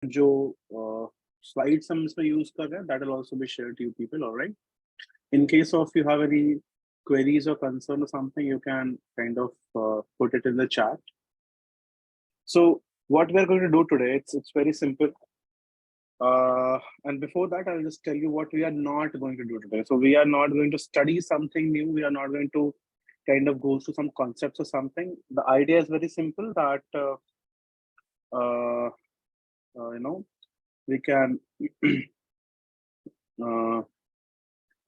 जो slides हम इसमें use कर रहे हैं, that will also be shared to you people, all right? In case of you have any queries or concern or something, you can kind of put it in the chat. So what we're going to do today, it's very simple. And before that, I'll just tell you what we are not going to do today. So we are not going to study something new. We are not going to kind of go through some concepts or something. The idea is very simple that, you know, we can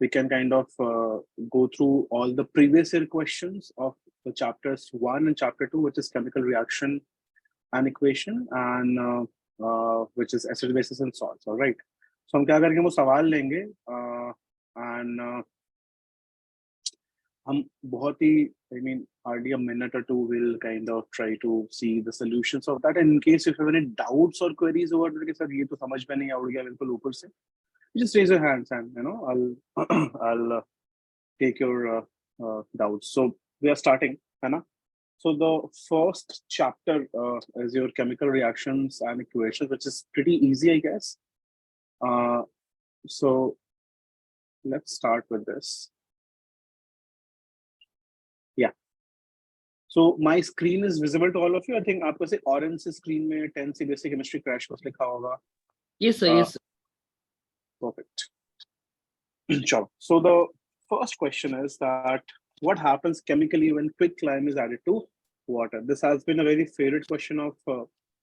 we can kind of go through all the previous year questions of the chapters 1 and chapter 2, which is chemical reaction and equation, and which is acid bases and salts. All right. So हम क्या करेंगे, वो सवाल लेंगे and हम बहुत ही, I mean, hardly a minute or two will kind of try to see the solutions of that. And in case if you have any doubts or queries over there, कि sir ये तो समझ में नहीं आ गया बिल्कुल ऊपर से, just raise your hands and you know I'll take your doubts. So we are starting, है ना? So the first chapter is your chemical reactions and equations, which is pretty easy, I guess. So let's start with this. Yeah. So my screen is visible to all of you. I think आपको से orange से screen में 10 से basic chemistry crash course लिखा होगा. Yes, sir. Yes, sir. Perfect. Sure. So the first question is that what happens chemically when quicklime is added to water? This has been a very favorite question of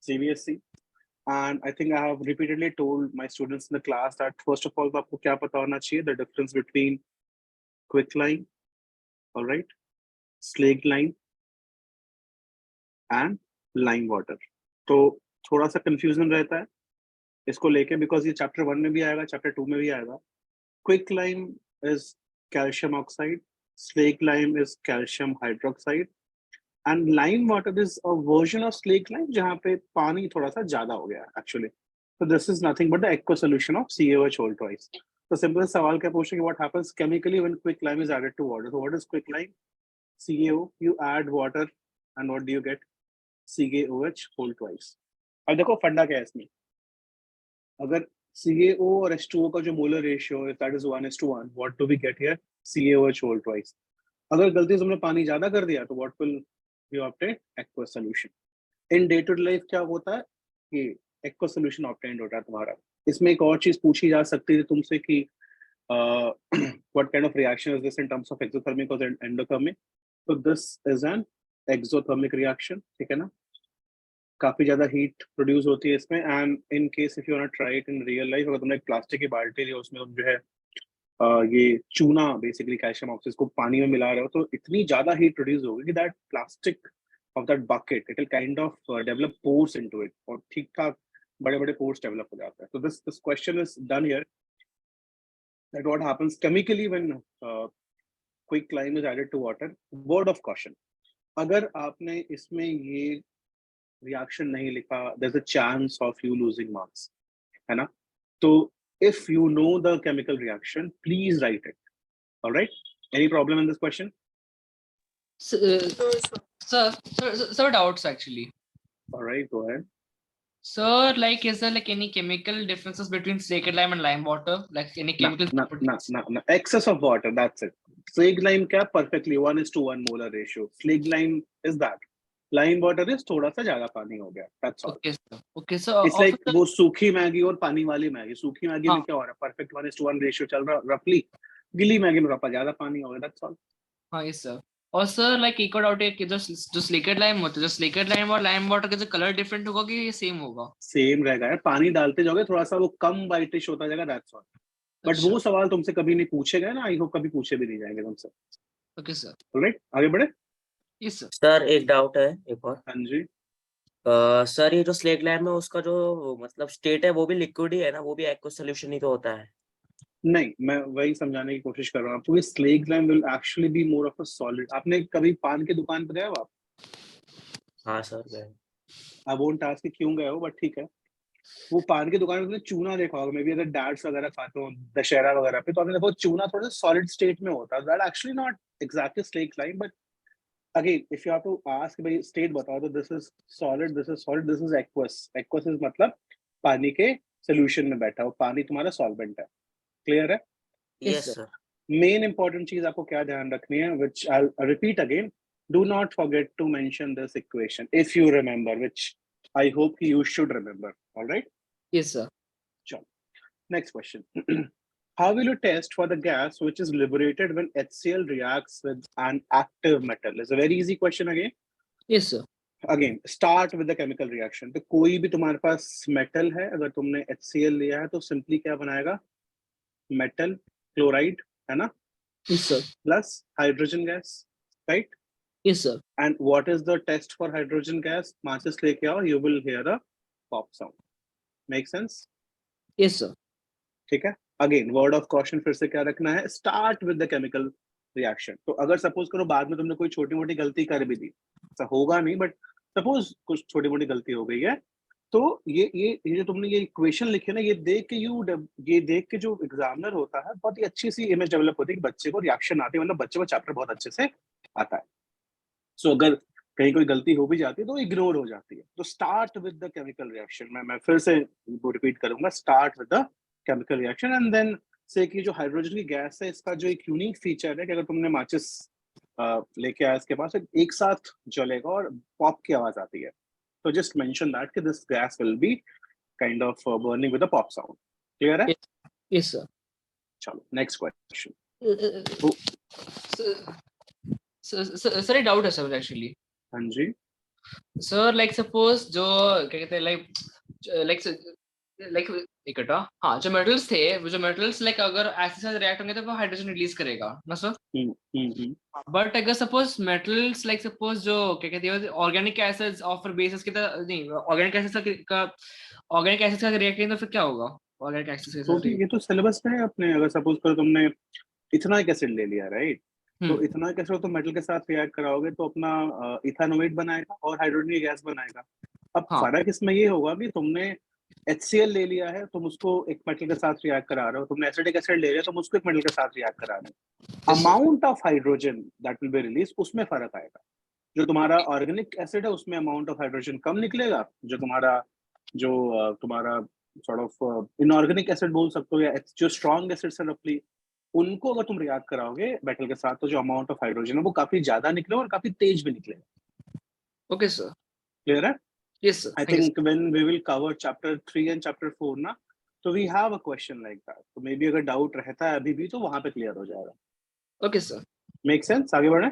CBSE. And I think I have repeatedly told my students in the class that first of all, आपको क्या पता होना चाहिए, the difference between quicklime, all right, slaked lime, and lime water. तो थोड़ा सा confusion रहता है इसको लेके, because ये chapter 1 में भी आएगा, chapter 2 में भी आएगा. Quicklime is calcium oxide, slaked lime is calcium hydroxide, and lime water is a version of slaked lime जहाँ पे पानी थोड़ा सा ज़्यादा हो गया actually. So this is nothing but the aqueous solution of CaOH whole twice. So simple सवाल क्या पूछेंगे, what happens chemically when quicklime is added to water? So what is quicklime? CaO, you add water and what do you get? CaOH whole twice. अब देखो फंडा क्या है इसमें, अगर CaO और H2O का जो मोलर रेशियो है, that is 1:1, what do we get here? CaOH whole twice. अगर गलती से हमने पानी ज्यादा कर दिया तो what will you obtain? Aqueous solution. In day to day life क्या होता है कि aqueous solution obtained होता है तुम्हारा. इसमें एक और चीज पूछी जा सकती है तुमसे कि what kind of reaction is this in terms of exothermic or endothermic? So this is an exothermic reaction, ठीक है ना? काफी ज्यादा हीट प्रोड्यूस होती है इसमें. And in case if you want try it in real life, अगर तुमने एक प्लास्टिक की बाल्टी ली, उसमें तुम जो है ये चूना बेसिकली कैल्शियम ऑक्साइड को पानी में मिला रहे हो, तो इतनी ज्यादा हीट प्रोड्यूस होगी कि that plastic of that bucket it will kind of develop pores into it, और ठीक ठाक बड़े बड़े पोर्स डेवलप हो जाते हैं. तो this question is done here that what happens chemically when quicklime is added to water. Word of caution, अगर आपने इसमें ये रिएक्शन नहीं लिखा, there's a chance of you losing marks, है ना? तो if you know the chemical reaction, please write it. All right? Any problem in this question? Sir, doubts actually. All right, go ahead. Sir, like, is there like any chemical differences between slaked lime and lime water? Like any chemical properties? No. Excess of water, that's it. Slaked lime क्या perfectly 1:1 molar ratio. Slaked lime is that. Lime water is थोड़ा सा ज्यादा पानी हो गया. That's all. Okay, sir. Okay, so It's like वो सूखी Maggi और पानी वाली मैगी. सूखी मैगी में क्या हो रहा है? Perfect 1:1 ratio चल रहा roughly. गीली मैगी में ज्यादा पानी हो गया. That's all. हाँ, yes, sir. और सर लाइक एक और डाउट है कि जो स्लेकेड लाइम होता है, जो स्लेकेड लाइम और लाइम वाटर का जो कलर डिफरेंट होगा कि ये सेम होगा? सेम रहेगा यार, पानी डालते जाओगे थोड़ा सा वो कम वाइटिश होता जाएगा, दैट्स ऑल. बट वो सवाल तुमसे कभी नहीं पूछे गए ना, आई होप कभी पूछे भी नहीं जाएंगे तुमसे. Okay sir. ऑलराइट, आगे बढ़े. Yes sir. सर एक डाउट है एक और. हाँ जी. सर ये जो स्लेक लैम है उसका जो मतलब स्टेट है वो भी लिक्विड ही है ना, वो भी एक्वस सॉल्यूशन ही तो होता है? नहीं, मैं वही समझाने की कोशिश कर रहा हूँ आपको. Slake lime will actually be more of a solid. आपने कभी पान की दुकान पर गए हो आप? हाँ सर गए. आई वोंट आस्क क्यों गए हो, बट ठीक है. वो पान की दुकान में चूना देखा होगा, मे बी अगर डैड्स वगैरह खाते हो दशहरा वगैरह पे, तो आपने देखो चूना थोड़ा सा सॉलिड स्टेट में होता है. That actually not exactly slack lime, but again if you have to ask भाई स्टेट बताओ, तो this is solid, this is aqueous. Aqueous is मतलब पानी के सोल्यूशन में बैठा हो, पानी तुम्हारा सॉल्वेंट है। क्लियर है? Yes, yes sir. Sir. Main important चीज आपको क्या ध्यान रखनी है, which I'll repeat again, do not forget to mention this equation if you remember, which I hope you should remember. All right, Yes, sir. next question. How will you test for the gas which is liberated when HCl reacts with an active metal? It's a very easy question again. Yes, sir. Again, start with the chemical reaction. तो कोई भी तुम्हारे पास metal है, अगर तुमने HCl लिया है तो सिंपली क्या बनाएगा, मेटल क्लोराइड, है ना, Yes, sir. Plus hydrogen gas, right? Yes, sir. And what is the test for hydrogen gas? Matches लेके आओ, you will hear a pop sound. Make sense? Yes, sir. ठीक है? Again, word of caution फिर से क्या रखना है? Start with the chemical reaction. तो अगर सपोज करो बाद में तुमने कोई छोटी मोटी गलती कर भी दी, ऐसा होगा नहीं, बट सपोज कुछ छोटी मोटी गलती हो गई है, तो ये जो तुमने ये इक्वेशन लिखी है ना, ये देख के जो एग्जामिनर होता है, बहुत ही अच्छी सी इमेज डेवलप होती है कि बच्चे को रिएक्शन आती है, मतलब बच्चे को चैप्टर बहुत अच्छे से आता है। सो अगर कहीं कोई गलती हो भी जाती है तो इग्नोर हो जाती है। तो start with the chemical reaction, मैं फिर से रिपीट करूंगा, start with the chemical reaction and then say कि जो हाइड्रोजन की गैस है, इसका जो एक यूनिक फीचर है कि अगर तुमने माचिस लेके आया इसके पास, एक साथ जलेगा और पॉप की आवाज आती है। तो जस्ट मेंशन दैट कि this gas will be kind of burning with a pop sound. Clear है? Yes, sir. चलो नेक्स्ट क्वेश्चन। Sir, एक डाउट है सर एक्चुअली। हाँ जी, सर लाइक सपोज जो क्या कहते हैं लाइक इकट्ठा, हाँ, जो मेटल्स थे, वो जो मेटल्स लाइक अगर एसिड से रिएक्ट होंगे तो वो हाइड्रोजन रिलीज करेगा ना सर? बट अगर सपोज मेटल्स लाइक सपोज जो क्या कहते हैं ऑर्गेनिक एसिड्स और बेसिस की तरह नहीं, ऑर्गेनिक एसिड्स का रिएक्ट करेंगे तो फिर क्या होगा? ऑर्गेनिक एसिड्स के तो साथ ये तो सिलेबस में है अपने। अगर सपोज करो तुमने इथेनॉइक एसिड ले लिया, राइट, तो हम्म, इथेनॉइक एसिड तो मेटल के साथ रिएक्ट कराओगे तो अपना इथानोएट बनाएगा और हाइड्रोजन की गैस बनाएगा। अब हाँ, फर्क इसमें ये होगा कि तुमने HCl ले लिया है, तुम उसको एक मेटल के साथ रिएक्ट करा रहे हो, तुमने एसिटिक एसिड ले लिया तुम उसको एक मेटल के साथ रिएक्ट करा रहे हो। yes, sir. Amount of hydrogen that will be release, उसमें फर्क आएगा। जो तुम्हारा ऑर्गेनिक एसिड है उसमें अमाउंट ऑफ हाइड्रोजन कम निकलेगा, जो तुम्हारा सॉर्ट ऑफ इनऑर्गेनिक एसिड बोल सकते हो, या जो स्ट्रॉन्ग एसिड है रफली, उनको अगर तुम रिएक्ट कराओगे मेटल के साथ तो जो अमाउंट ऑफ हाइड्रोजन है वो काफी ज्यादा निकले और काफी तेज भी निकले। Okay, sir. क्लियर है? Yes, sir. I Thank you, think when we will cover chapter 3 and chapter 4 ना, तो we have a question like that. तो मे बी अगर डाउट रहता है अभी भी तो वहां पे क्लियर हो जाएगा। sir. Okay, sir. Make sense? आगे बढ़े?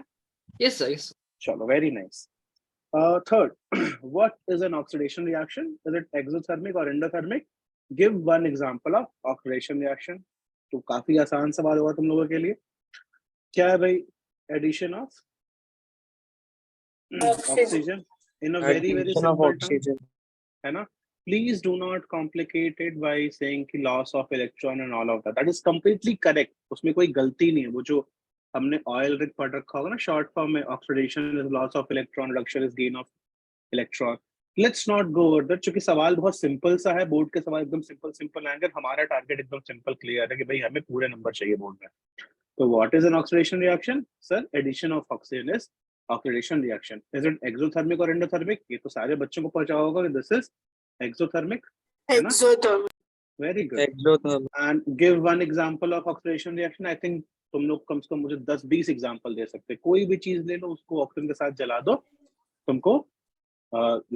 Yes, sir. Yes, sir. चलो, very nice. Third, what is an oxidation reaction? Is it exothermic or endothermic? Give one example of oxidation reaction. तो काफी आसान सवाल होगा तुम लोगों के लिए। क्या है भाई? Addition of oxygen in a very very Addition of simple term, oxygen. है ना? Please do not complicate it by saying कि loss of electron and all of that. That is completely correct. उसमें कोई गलती नहीं है। वो जो हमने ऑयल रिग पढ़ रखा होगा ना शॉर्ट फॉर्म में, oxidation is loss of electron, reduction is gain of electron. Let's not go over that, क्योंकि सवाल बहुत सिंपल सा है, बोर्ड के सवाल एकदम सिंपल आएंगे। हमारा टारगेट एकदम सिंपल क्लियर है कि भाई हमें पूरे नंबर चाहिए बोर्ड में। तो what is an oxidation reaction? Sir, addition of oxygen is oxidation reaction. Is it exothermic और एंडोथर्मिक? ये तो सारे बच्चों को पता होगा कि दिस इज एक्सोथर्मिक, है ना? Very good. Exothermic. And give one example of oxidation reaction. I think तुम लोग कम से कम मुझे 10-20 एग्जांपल दे सकते। कोई भी चीज ले लो, उसको ऑक्सीजन के साथ जला दो, तुमको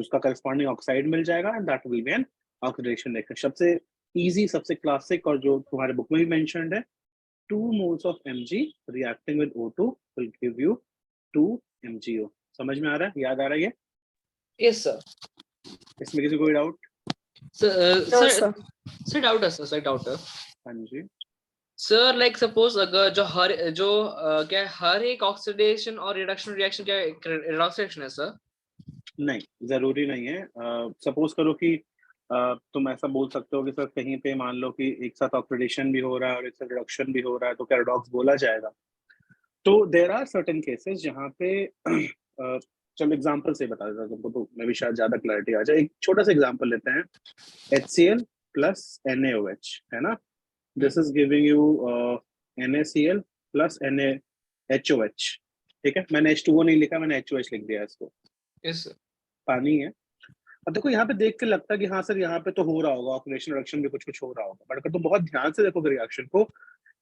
उसका करस्पॉन्डिंग ऑक्साइड मिल जाएगा and that will be N oxidation reaction. सबसे इजी, सबसे क्लासिक और जो तुम्हारे बुक में भी मेंशन्ड है, 2 moles of Mg reacting with O2 will give you 2 MgO। समझ में आ रहा है? याद आ रहा है ये? Yes, sir. इसमें किसी कोई डाउट? Sir, doubt है sir, doubt है। हाँ जी। Sir, like suppose अगर क्या हर एक ऑक्सीडेशन और रिडक्शन रिएक्शन क्या रिडॉक्स रिएक्शन है सर? नहीं, जरूरी नहीं है। सपोज करो कि तुम ऐसा बोल सकते हो कि सर कहीं पे मान लो कि एक साथ ऑक्सीडेशन भी हो रहा है और एक साथ रिडक्शन भी हो रहा है, तो क्या रिडॉक्स बोला जाएगा? तो देयर आर सर्टेन केसेस जहाँ पे चलो एग्जांपल से बता देता हूँ तुमको, तो मैं भी शायद ज्यादा क्लैरिटी आ जाए। एक छोटा सा एग्जांपल लेते हैं। HCl plus NaOH, है ना? This is giving you NaCl plus NaHOH। ठीक है, मैंने H2O नहीं लिखा, मैंने HOH लिख दिया इसको। Yes, sir. पानी है। अब देखो यहाँ पे देख के लगता है कि हाँ सर यहाँ पे तो हो रहा होगा ऑक्सीडेशन रिडक्शन भी कुछ कुछ हो रहा होगा, बट अगर तो बहुत ध्यान से देखो रिएक्शन को,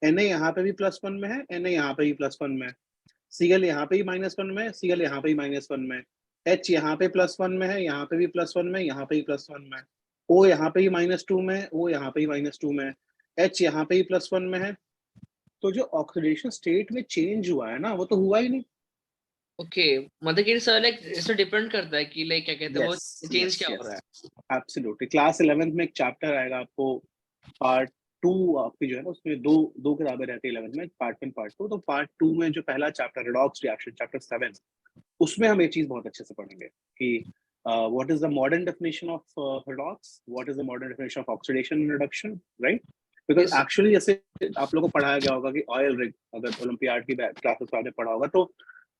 Na यहाँ पे भी +1 में है, Na यहाँ पे भी +1 में है, Cl यहाँ पे ही -1 में है, Cl यहाँ पे ही -1 में है, H यहाँ पे +1 में है, यहाँ पे भी +1 में, यहाँ पे ही +1 में है, O यहाँ पे ही -2 में है, O यहाँ पे ही -2 में है, H यहाँ पे ही +1 में है। तो जो ऑक्सीडेशन स्टेट में चेंज हुआ है ना, वो तो हुआ ही नहीं। ओके, मतलब कि सर लाइक इससे डिपेंड करता है कि लाइक क्या कहते हैं वो चेंज क्या हो रहा है। एब्सोल्युटली। क्लास 11th में एक चैप्टर आएगा आपको, पार्ट 2 आपकी जो है ना, उसमें दो किताबें रहती है 11th में, पार्ट 1 पार्ट 2। तो पार्ट 2 में जो पहला चैप्टर रिडॉक्स रिएक्शन, चैप्टर 7, उसमें हम ये चीज बहुत अच्छे से पढ़ेंगे कि what is the modern definition of redox, what is the modern definition of oxidation reduction, right? Because Yes. Actually जैसे आप लोगों को पढ़ाया गया होगा कि ऑयल रिग, अगर ओलंपियाड की क्लासेस में पढ़ा होगा, तो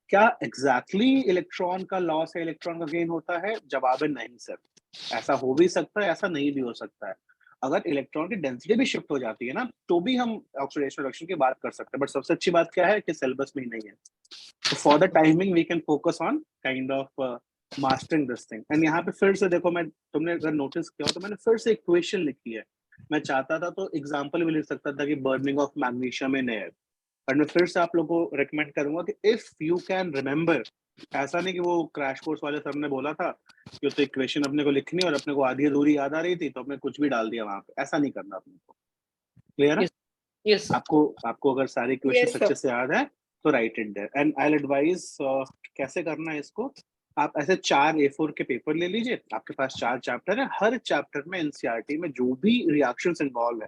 क्या एग्जैक्टली इलेक्ट्रॉन का लॉस है, इलेक्ट्रॉन का गेन होता है? जवाब है नहीं सर, ऐसा हो भी सकता है, ऐसा नहीं भी हो सकता है। अगर इलेक्ट्रॉन की डेंसिटी भी शिफ्ट हो जाती है ना, तो भी हम ऑक्सीडेशन रिडक्शन की बात कर सकते हैं। बट सबसे अच्छी बात क्या है कि सिलेबस में ही नहीं है। So for the timing we can focus on kind of mastering this thing। and यहाँ पे फिर से देखो, मैं तुमने अगर नोटिस किया हो तो मैंने फिर से इक्वेशन लिखी है। मैं चाहता था तो एग्जांपल भी लिख सकता था कि burning of magnesium in air, और मैं फिर से आप लोगों को रिकमेंड करूंगा कि इफ यू कैन रिमेंबर, ऐसा नहीं कि वो क्रैश कोर्स वाले सर ने बोला था कि तो इक्वेशन अपने को लिखनी और अपने को आधी अधूरी याद आ रही थी तो अपने कुछ भी डाल दिया वहां पे, ऐसा नहीं करना अपने को। क्लियर है? Yes sir. आपको अगर सारी क्वेश्चन Yes, sir. अच्छे से याद है तो write it there. And I will advise कैसे करना है इसको। आप ऐसे 4 A4 के पेपर ले लीजिए, आपके पास 4 चैप्टर है, हर चैप्टर में एनसीईआरटी में जो भी रिएक्शंस इन्वॉल्व है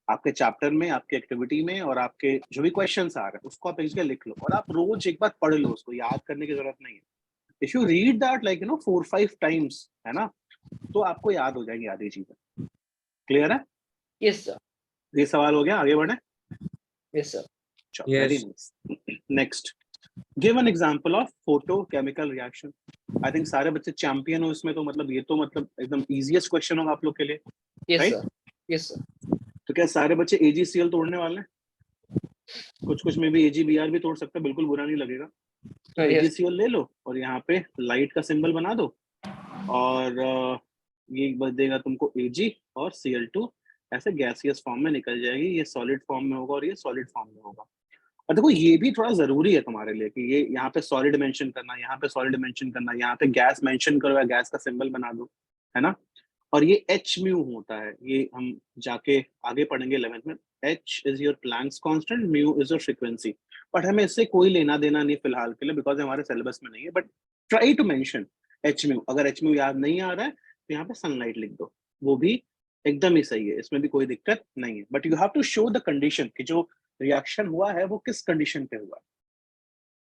आपके चैप्टर में, आपके एक्टिविटी में, और आपके जो भी क्वेश्चंस आ रहे हैं उसको आप एक जगह लिख लो और आप रोज एक बार पढ़ लो, उसको याद करने की जरूरत नहीं है। If you read that like 4-5 times, है ना, तो आपको याद हो जाएंगी आधी चीजें। क्लियर है? Yes sir. ये सवाल हो गया, आगे बढ़े। Yes sir. चलो, very nice. Next, give an example of photochemical reaction. I think सारे बच्चे चैंपियन हो इसमें, तो मतलब ये तो मतलब एकदम इजीएस्ट क्वेश्चन होगा आप लोग के लिए। Yes Right? Sir. Yes sir. तो क्या सारे बच्चे AgCl तोड़ने वाले हैं? कुछ में भी AgBr भी तोड़ सकते हैं, बिल्कुल बुरा नहीं लगेगा। तो यस AgCl ले लो और यहाँ पे लाइट का सिंबल बना दो, और ये बस देगा तुमको Ag और Cl2, ऐसे गैसियस फॉर्म में निकल जाएगी। ये सॉलिड फॉर्म में होगा और ये सॉलिड फॉर्म में होगा। और देखो ये भी थोड़ा जरूरी है तुम्हारे लिए कि ये यहाँ पे सॉलिड मेंशन करना, यहाँ पे सॉलिड मेंशन करना, यहाँ पे गैस मेंशन करो या गैस का सिंबल बना दो, है ना। और ये H म्यू होता है, ये हम जाके आगे पढ़ेंगे 11th में। H is your Planck's constant, mu is your frequency. But हमें इससे कोई लेना देना नहीं फिलहाल के लिए, बिकॉज हमारे सिलेबस में नहीं है। But try to mention H mu. अगर H म्यू याद नहीं आ रहा है तो यहाँ पे सनलाइट लिख दो, वो भी एकदम ही सही है, इसमें भी कोई दिक्कत नहीं है। But you have to show the condition कि जो रिएक्शन हुआ है वो किस कंडीशन पे हुआ है।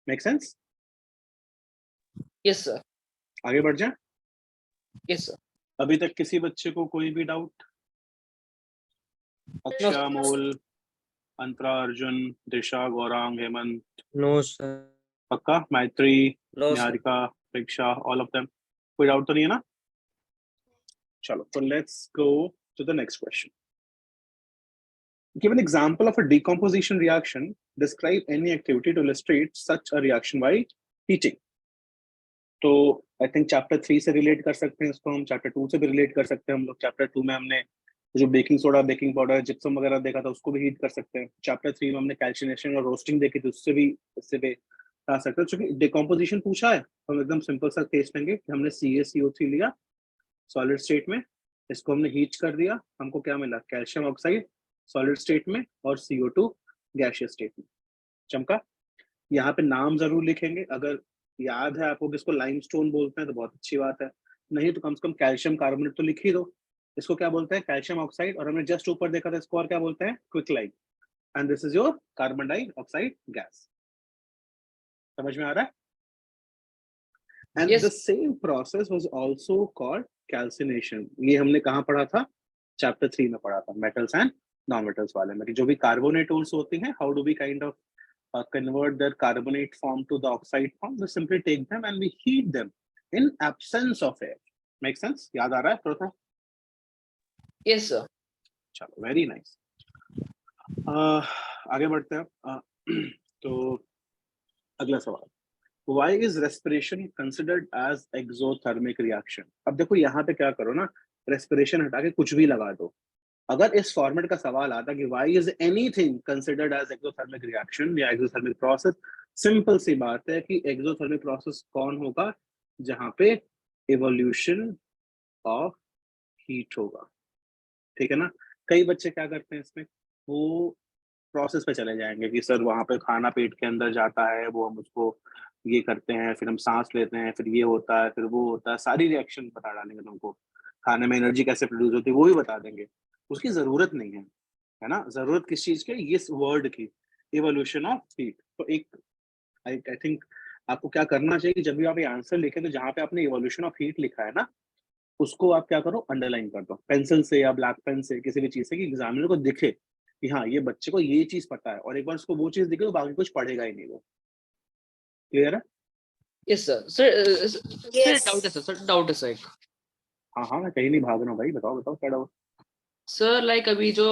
Make sense? Yes sir. आगे बढ़ जाए। Yes sir. अभी तक किसी बच्चे को कोई भी doubt? Aksha, Mol, Antara, Arjun, Disha, Gaurang, Hemant? No sir. पक्का? Maitri, no sir. Niharika, Pariksha, all of them? कोई डाउट तो नहीं है ना? चलो, तो let's go to the next question. Give an example of a decomposition reaction. Describe any activity to illustrate such a reaction by heating. तो I think chapter 3 से relate कर सकते हैं इसको हम, चैप्टर 2 से भी रिलेट कर सकते हैं हम लोग। चैप्टर 2 में हमने जो baking soda, baking powder, gypsum वगैरह देखा था उसको भी हीट कर सकते हैं। चैप्टर 3 में हमने कैल्शिनेशन और रोस्टिंग देखी थी, उससे भी इससे भी आ सकते हैं। चूंकि डिकम्पोजिशन पूछा है तो हम एकदम सिंपल सा केस लेंगे कि हमने CaCO3 लिया सॉलिड स्टेट में, इसको हमने हीट कर दिया, हमको क्या मिला? कैल्शियम ऑक्साइड सॉलिड स्टेट में और CO2 गैसियस स्टेट में। चमका? यहाँ पे नाम जरूर लिखेंगे। अगर याद है आपको किसको लाइमस्टोन बोलते हैं तो बहुत अच्छी बात है, नहीं तो कम से कम कैल्शियम कार्बोनेट तो लिख ही दो। इसको क्या बोलते हैं? Calcium oxide. और हमने जस्ट ऊपर देखा था इसको और क्या बोलते हैं? Quicklime. And this is your carbon dioxide gas. समझ में आ रहा है? And Yes. The same process was also called calcination. ये हमने कहाँ पढ़ा था? चैप्टर 3 में पढ़ा था, मेटल्स एंड नॉन मेटल्स वाले में। जो भी कार्बोनेटोन्स होती हैं, how do we kind of convert their carbonate form to the oxide form? We simply take them and we heat them in absence of air. Make sense? याद आ रहा है थोड़ा? Yes sir. चलो, वेरी नाइस। आगे बढ़ते हैं। तो अगला सवाल, why is respiration considered as exothermic reaction? अब देखो यहाँ पे क्या करो ना, respiration हटा के कुछ भी लगा दो. अगर इस फॉर्मेट का सवाल आता कि why is anything considered as exothermic reaction या exothermic process, सिंपल सी बात है कि exothermic process कौन होगा, जहां पे evolution of heat होगा. ठीक है ना. कई बच्चे क्या करते हैं इसमें, वो प्रोसेस पे चले जाएंगे कि सर वहां पे खाना पेट के अंदर जाता है, वो हम उसको ये करते हैं, फिर हम सांस लेते हैं, फिर ये होता है, फिर वो होता है, सारी रिएक्शन बता डालेंगे तुमको. खाने में एनर्जी कैसे प्रोड्यूस होती है वो भी बता देंगे. उसकी जरूरत नहीं है, है ना. जरूरत किस चीज की, इस वर्ड की, इवोल्यूशन ऑफ हीट. तो एक आई थिंक आपको क्या करना चाहिए कि जब भी आप ये आंसर लिखें तो जहां पे आपने इवोल्यूशन ऑफ हीट लिखा है ना, उसको आप क्या करो, अंडरलाइन कर दो पेंसिल से या ब्लैक पेन से, किसी भी चीज से, कि एग्जामिनर को दिखे कि हाँ ये बच्चे को ये चीज पता है, और एक बार उसको वो चीज दिखे तो बाकी कुछ पढ़ेगा ही नहीं वो. क्लियर है? Yes sir. Sir, doubt है sir, doubt है sir एक. हाँ हाँ, मैं कहीं नहीं भाग रहा हूँ भाई, बताओ बताओ क्या डाउट. सर लाइक अभी जो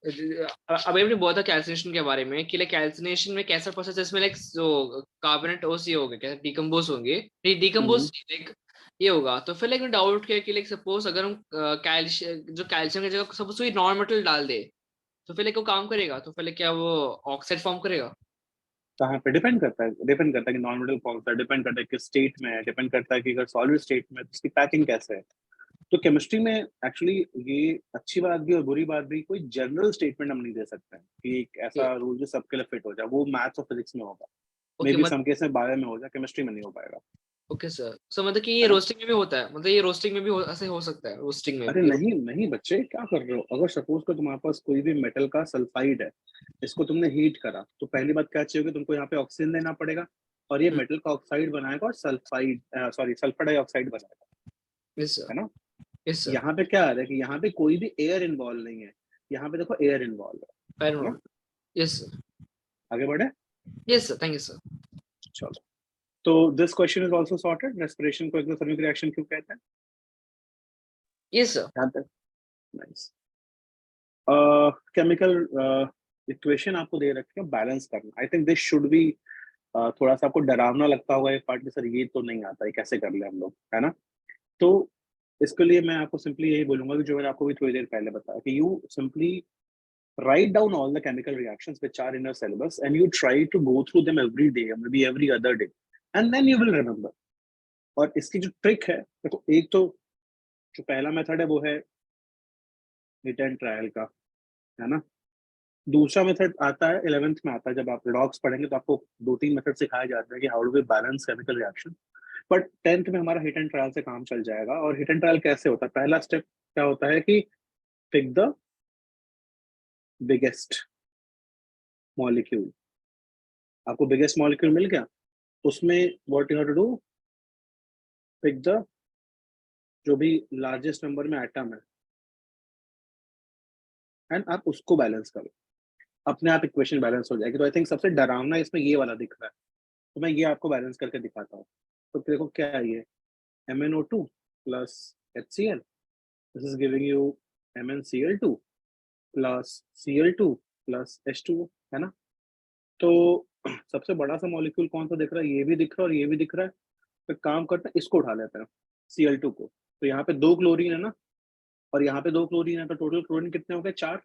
अभी आपने बोला था कैल्सिनेशन के बारे में कि लाइक कैल्सिनेशन में कैसा प्रोसेस है, इसमें लाइक जो कार्बोनेट ओसी हो गए कैसे डिकम्पोज होंगे, डिकम्पोज लाइक ये होगा. तो फिर लाइक डाउट क्या कि लाइक सपोज अगर हम कैल्शियम की जगह सपोज कोई नॉन मेटल डाल दे तो फिर लाइक वो काम करेगा, तो फिर लाइक क्या वो ऑक्साइड फॉर्म करेगा? कहाँ पे डिपेंड करता है, डिपेंड करता है कि नॉन मेटल कौन सा, डिपेंड करता है किस स्टेट में है, डिपेंड करता है कि अगर सॉलिड स्टेट में उसकी पैकिंग कैसे है. तो केमिस्ट्री में एक्चुअली ये अच्छी बात भी और बुरी बात भी, कोई जनरल स्टेटमेंट हम नहीं दे सकते हैं कि एक ऐसा रूल जो सबके लिए फिट हो जाए. वो मैथ्स और फिजिक्स में होगा, मे ओके बी सम केस में बायो में हो जाए, केमिस्ट्री में नहीं हो पाएगा. Okay sir. सो मतलब कि ये है ना. रोस्टिंग में भी होता है, मतलब ये रोस्टिंग में भी ऐसे हो सकता है, रोस्टिंग में अरे भी. नहीं नहीं बच्चे, क्या कर रहे हो. अगर सपोज को तुम्हारे पास कोई भी मेटल का सल्फाइड है, इसको तुमने हीट करा, तो पहली बात क्या चाहिए, तुमको यहाँ पे ऑक्सीजन देना पड़ेगा, और ये मेटल का ऑक्साइड बनाएगा और सल्फाइड सॉरी सल्फर डाइऑक्साइड बनाएगा. Yes sir. है ना. Yes sir. यहाँ पे क्या आ रहा है कि यहाँ पे कोई भी एयर इन्वॉल्व नहीं है, यहाँ पे देखो एयर इन्वॉल्व है ना. Yes sir. आगे बढ़े. Yes sir. Thank you sir. चलो, तो this question is also sorted. Respiration को एक्सोथर्मिक रिएक्शन क्यों कहते हैं? Yes sir. यहाँ तक नाइस. केमिकल इक्वेशन आपको दे रखी है, बैलेंस करना. I think this should be थोड़ा सा आपको डरावना लगता होगा ये पार्ट, सर ये तो नहीं आता है, कैसे कर ले हम लोग, है ना. तो इसके लिए मैं आपको सिंपली यही बोलूंगा कि जो मैंने आपको भी थोड़ी देर पहले बताया कि you simply write down all the chemical reactions which are in your syllabus and you try to go through them every day or maybe every other day, and then you will remember. और इसकी जो trick है देखो, एक तो जो पहला method है वो है हिट एंड ट्रायल का, है ना. दूसरा मेथड आता है 11th में आता है, जब आप रिडॉक्स पढ़ेंगे तो आपको 2-3 मेथड सिखाया जाता है कि how do we balance chemical reaction. But 10th में हमारा हिट एंड ट्रायल से काम चल जाएगा. और हिट एंड ट्रायल कैसे होता है, पहला स्टेप क्या होता है कि पिक द बिगेस्ट मॉलिक्यूल. आपको बिगेस्ट मॉलिक्यूल मिल गया, उसमें what you have to do, pick the जो भी लार्जेस्ट नंबर में एटम है, एंड आप उसको बैलेंस करो, अपने आप इक्वेशन बैलेंस हो जाएगी. तो आई थिंक सबसे डरावना इसमें ये वाला दिख रहा है, तो मैं ये आपको बैलेंस करके दिखाता हूँ. तो देखो क्या है ये, MnO2 plus HCl, this is giving you MnCl2 plus Cl2 plus H2O, है ना. तो सबसे बड़ा सा मॉलिक्यूल कौन सा दिख रहा है, ये भी दिख रहा है और ये भी दिख रहा है. तो काम करते हैं, इसको उठा लेते हैं, Cl2 को. तो यहाँ पे 2 क्लोरीन है ना, और यहाँ पे 2 क्लोरीन है, तो टोटल क्लोरीन कितने हो गए, 4.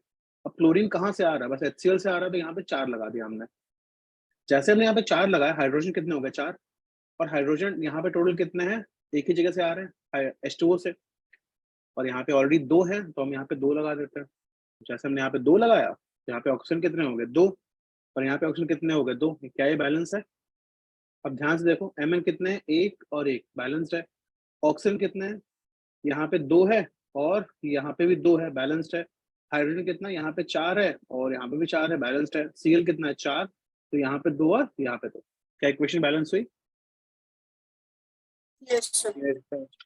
अब क्लोरीन कहाँ से आ रहा है, बस HCl से आ रहा है, तो यहाँ पे 4 लगा दिया हमने. जैसे हमने यहाँ पे 4 लगाया, हाइड्रोजन कितने हो गए, 4. और हाइड्रोजन यहाँ पे टोटल कितने हैं, एक ही जगह से आ रहे हैं, H2O से. और यहाँ पे ऑलरेडी 2 है, तो हम यहाँ पे 2 लगा देते हैं. जैसे हमने यहाँ पे 2 लगाया, तो यहाँ पे ऑक्सीजन कितने हो गए, 2. और यहाँ पे ऑक्सीजन कितने हो गए, 2. क्या ये बैलेंस है? अब ध्यान से देखो, Mn कितने हैं, 1 और 1, बैलेंस्ड है. ऑक्सीजन कितने हैं, यहाँ पे 2 है और यहाँ पे भी 2 है, बैलेंस्ड है. हाइड्रोजन कितना, यहाँ पे 4 है और यहाँ पे भी 4 है, बैलेंस्ड है. Cl कितना है, 4, तो यहाँ पे 2 और यहाँ पे 2. क्या इक्वेशन बैलेंस हुई? Yes, sir.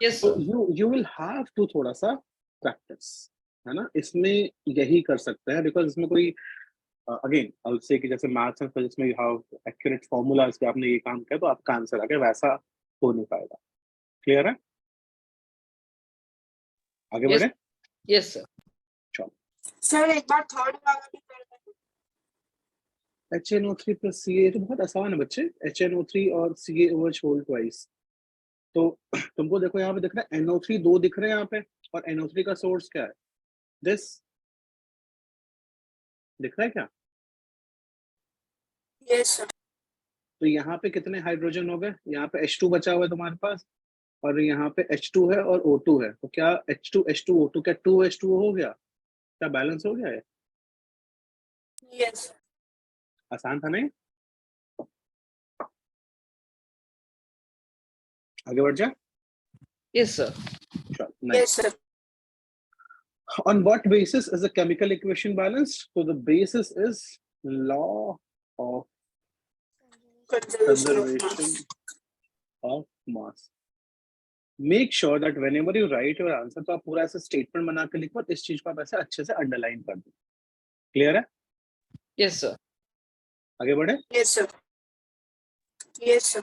यस तो sir. you will have to थोड़ा सा प्रैक्टिस, है ना, इसमें यही कर सकते हैं. बिकॉज इसमें कोई अगेन आई विल से कि जैसे मैथ्स एंड फिजिक्स में यू हैव एक्यूरेट फॉर्मूलाज कि आपने ये काम किया तो आपका आंसर आ गया, वैसा हो नहीं पाएगा. क्लियर है? आगे Yes. बढ़े. Yes sir. चलो, सर एक बार थर्ड वाला भी कर दें. HNO3 plus Ca, तो बहुत आसान है बच्चे, HNO3 और CaOH whole twice। तो तुमको देखो यहाँ पे दिख रहा है NO3 दो दिख रहे हैं यहाँ पे, और NO3 का सोर्स क्या है, दिस दिख रहा है क्या? Yes sir. तो यहाँ पे कितने हाइड्रोजन हो गए, यहाँ पे H2 बचा हुआ है तुम्हारे पास, और यहाँ पे H2 है और O2 है, तो क्या H2 H2 O2 क्या 2H2O हो गया, क्या बैलेंस हो गया है? यस आसान था नहीं? आगे बढ़ जा। Yes, sir. चल, nice. Yes sir. On what basis is the chemical equation balanced? So the basis is law of conservation of mass. Make sure that whenever you write your answer, तो आप पूरा ऐसा स्टेटमेंट बना के लिखो, इस चीज को आप ऐसे अच्छे से अंडरलाइन कर दो। क्लियर है? Yes, sir. आगे बढ़े। Yes sir. Yes sir.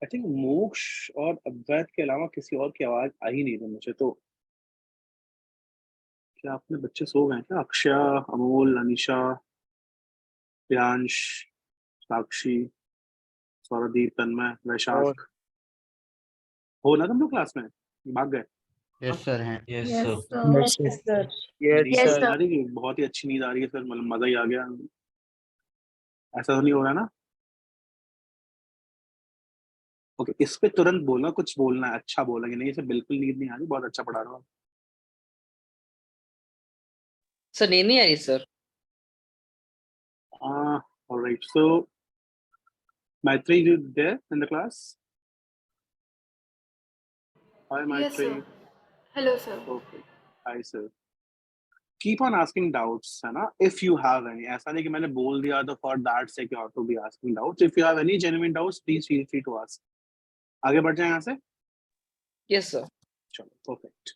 I think मोक्ष और अद्वैत के अलावा किसी और की आवाज आ ही नहीं रही मुझे, तो क्या अपने बच्चे सो गए क्या? अक्षय, अमोल, अनिशा, प्रियांश, साक्षी, सौरदीप, तन्मय, वैशाख, हो ना तुम लोग क्लास में? भाग गए? यस सर हैं। Yes Yes, sir. नींद Yes, तो sir. आ रही है, बहुत ही अच्छी नींद आ रही है सर, मतलब मजा ही आ गया। ऐसा तो नहीं हो रहा ना? ओके, इस पे तुरंत बोलना, कुछ बोलना है, अच्छा बोलेंगे, नहीं इसे बिल्कुल नींद नहीं आ रही, बहुत अच्छा पढ़ा रहा हूँ। Sir, नहीं आ रही sir. Alright, so Maitri, you there in the class? Hi Yes, Maitri. sir. Hello, sir. Okay, hi sir. Keep on asking doubts, है ना? If you have any, ऐसा नहीं कि मैंने बोल दिया तो for that sake you have to be asking doubts. If you have any genuine doubts, please feel free to ask. आगे बढ़ जाए यहाँ से? Yes, sir. चलो, perfect.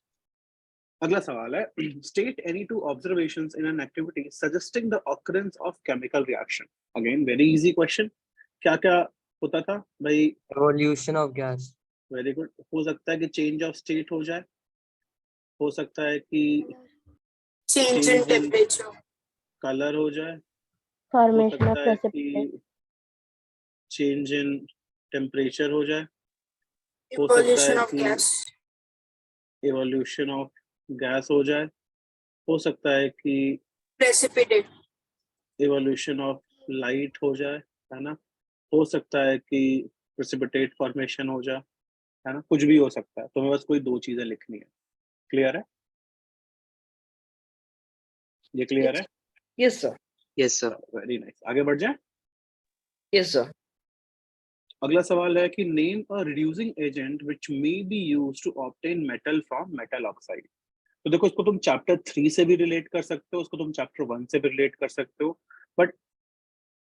अगला सवाल है, state any two observations in an activity suggesting the occurrence of chemical reaction. Again, very easy question. क्या क्या होता था भाई? evolution of gas, very good. हो सकता है कि चेंज ऑफ स्टेट हो जाए, हो सकता है कि Change in temperature. कलर हो जाए, हो Formation of सकता है precipitate. कि चेंज इन टेम्परेचर हो जाए, हो सकता Evolution है of कि gas. एवोल्यूशन ऑफ गैस हो जाए, हो सकता है कि Precipitate. एवोल्यूशन ऑफ लाइट हो जाए, है ना? हो सकता है कि प्रेसिपिटेट फॉर्मेशन हो जाए, है ना? कुछ भी हो सकता है, तुम्हें बस कोई दो चीजें लिखनी है। क्लियर है? ये क्लियर है? Yes, sir. yes sir, very nice. आगे बढ़ जाए। Yes, sir. अगला सवाल है कि name a reducing agent which may be used to obtain metal from metal oxide. तो देखो, इसको तुम चैप्टर 3 से भी रिलेट कर सकते हो, इसको तुम चैप्टर 1 से भी रिलेट कर सकते हो, बट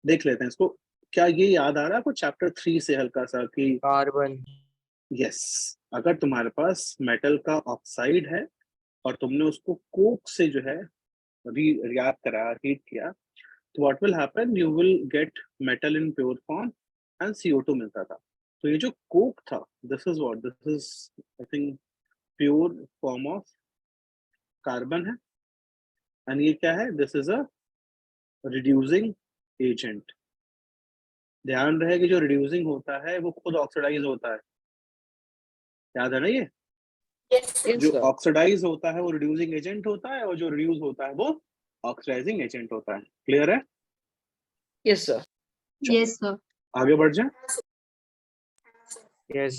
देख लेते हैं इसको। क्या ये याद आ रहा है आपको चैप्टर 3 से हल्का सा कि carbon, यस, अगर तुम्हारे पास मेटल का ऑक्साइड है और तुमने उसको कोक से जो है रिएक्ट करा, हीट किया, तो what will happen, you will get metal in pure form and CO2 मिलता था। तो ये जो कोक था, this is what, this is I think pure form of carbon है, एंड ये क्या है, this is a reducing agent. ध्यान रहे कि जो रिड्यूसिंग होता है वो खुद ऑक्सीडाइज होता है, याद है ना? ये Yes, sir. Yes, जो sir. ऑक्सीडाइज होता है वो रिड्यूसिंग एजेंट होता है, और जो रिड्यूस होता है वो ऑक्सीडाइजिंग एजेंट होता है। क्लियर है? Yes, sir. Yes, sir. आगे बढ़ जाए। yes,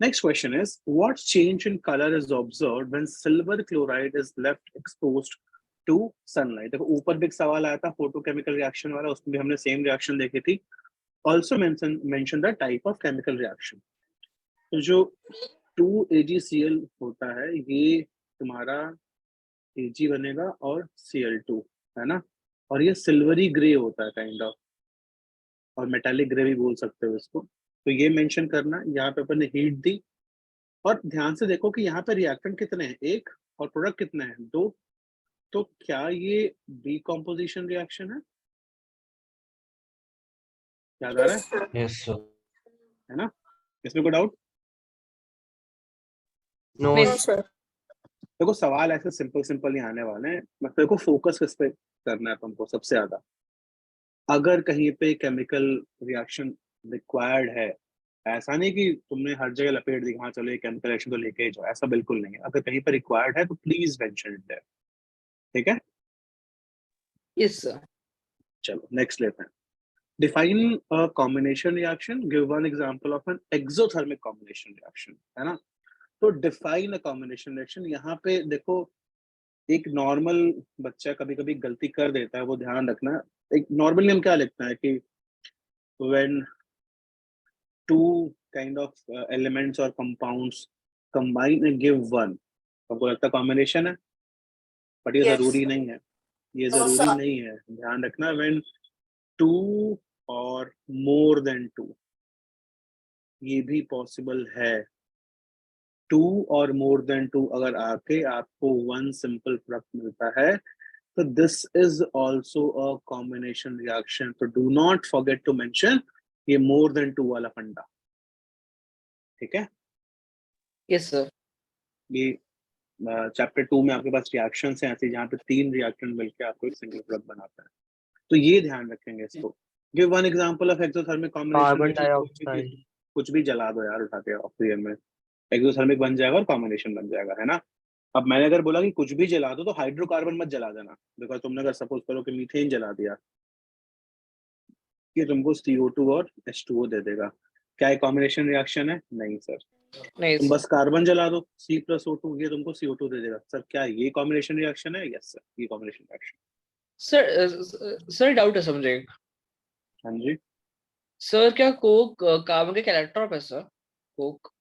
Next question is, what change in color is observed when silver chloride is left exposed to sunlight? देखो, ऊपर भी एक सवाल आया था फोटोकेमिकल रिएक्शन वाला, उसमें भी हमने सेम रिएक्शन देखी थी। Also mention the type of chemical reaction. तो जो 2AgCl होता है, ये तुम्हारा Ag बनेगा और Cl2, है ना? और ये सिल्वरी ग्रे होता है काइंड ऑफ, और मेटालिक ग्रे भी बोल सकते हो इसको। तो ये मेंशन करना, यहाँ पे अपन ने हीट दी, और ध्यान से देखो कि यहाँ पे रिएक्टेंट कितने हैं, एक, और प्रोडक्ट कितने हैं, दो। तो क्या ये डीकॉम्पोजिशन रिएक्शन है? याद आ रहा है? Yes, sir. Yes sir. है ना? इसमें कोई डाउट? no, No, sir. देखो सवाल ऐसे सिंपल सिंपल ही आने वाले हैं, मतलब देखो फोकस किस पे करना है तुमको सबसे ज्यादा। अगर कहीं पे केमिकल रिएक्शन रिक्वायर्ड है, ऐसा नहीं कि तुमने हर जगह लपेट दी हाँ चलो ये केमिकल रिएक्शन तो लेके ही जाओ, ऐसा बिल्कुल नहीं है। अगर कहीं पर रिक्वायर्ड है तो प्लीज मेंशन इट देयर, ठीक है। Yes sir. चलो नेक्स्ट लेते हैं। Define a combination reaction, give one example of an exothermic combination reaction, है ना। तो डिफाइन अ कॉम्बिनेशन रिएक्शन, यहाँ पे देखो एक नॉर्मल बच्चा कभी कभी गलती कर देता है, वो ध्यान रखना। एक नॉर्मली हम क्या लिखते हैं कि when two kind of elements और compounds combine and give one, हमको लगता है कॉम्बिनेशन है, बट ये Yes. जरूरी नहीं है, ये No, जरूरी sir. नहीं है। ध्यान रखना व्हेन टू और मोर देन टू, ये भी पॉसिबल है। टू और मोर देन टू अगर आके आपको वन सिंपल प्रोडक्ट मिलता है तो this is also a combination reaction. तो do not forget to mention ये मोर देन टू वाला फंडा, ठीक है। Yes sir. ये चैप्टर 2 में आपके पास रिएक्शंस हैं ऐसे जहाँ पे 3 रिएक्शन मिलके आपको एक सिंगल प्रोडक्ट बनाता है, तो ये ध्यान रखेंगे इसको। Give one example of exothermic combination carbon reaction. Dioxide. कुछ भी जला दो यार उठा के ऑक्सीजन में, एक्सोथर्मिक बन जाएगा और कॉम्बिनेशन बन जाएगा, है ना। अब मैंने अगर बोला कि कुछ भी जला दो तो हाइड्रोकार्बन मत जला देना, बिकॉज तुमने अगर सपोज करो कि मीथेन जला दिया, ये तुमको CO2 और H2O दे देगा। क्या ये कॉम्बिनेशन रिएक्शन है? नहीं सर। नहीं तुम सर। बस कार्बन जला दो C+O2, ये तुमको CO2 दे देगा। सर क्या ये कॉम्बिनेशन रिएक्शन है? यस सर, ये कॉम्बिनेशन रिएक्शन। सर डाउट है सर मुझे। हाँ जी। सर क्या कोक कार्बन का इलेक्ट्रॉन है सर? कोक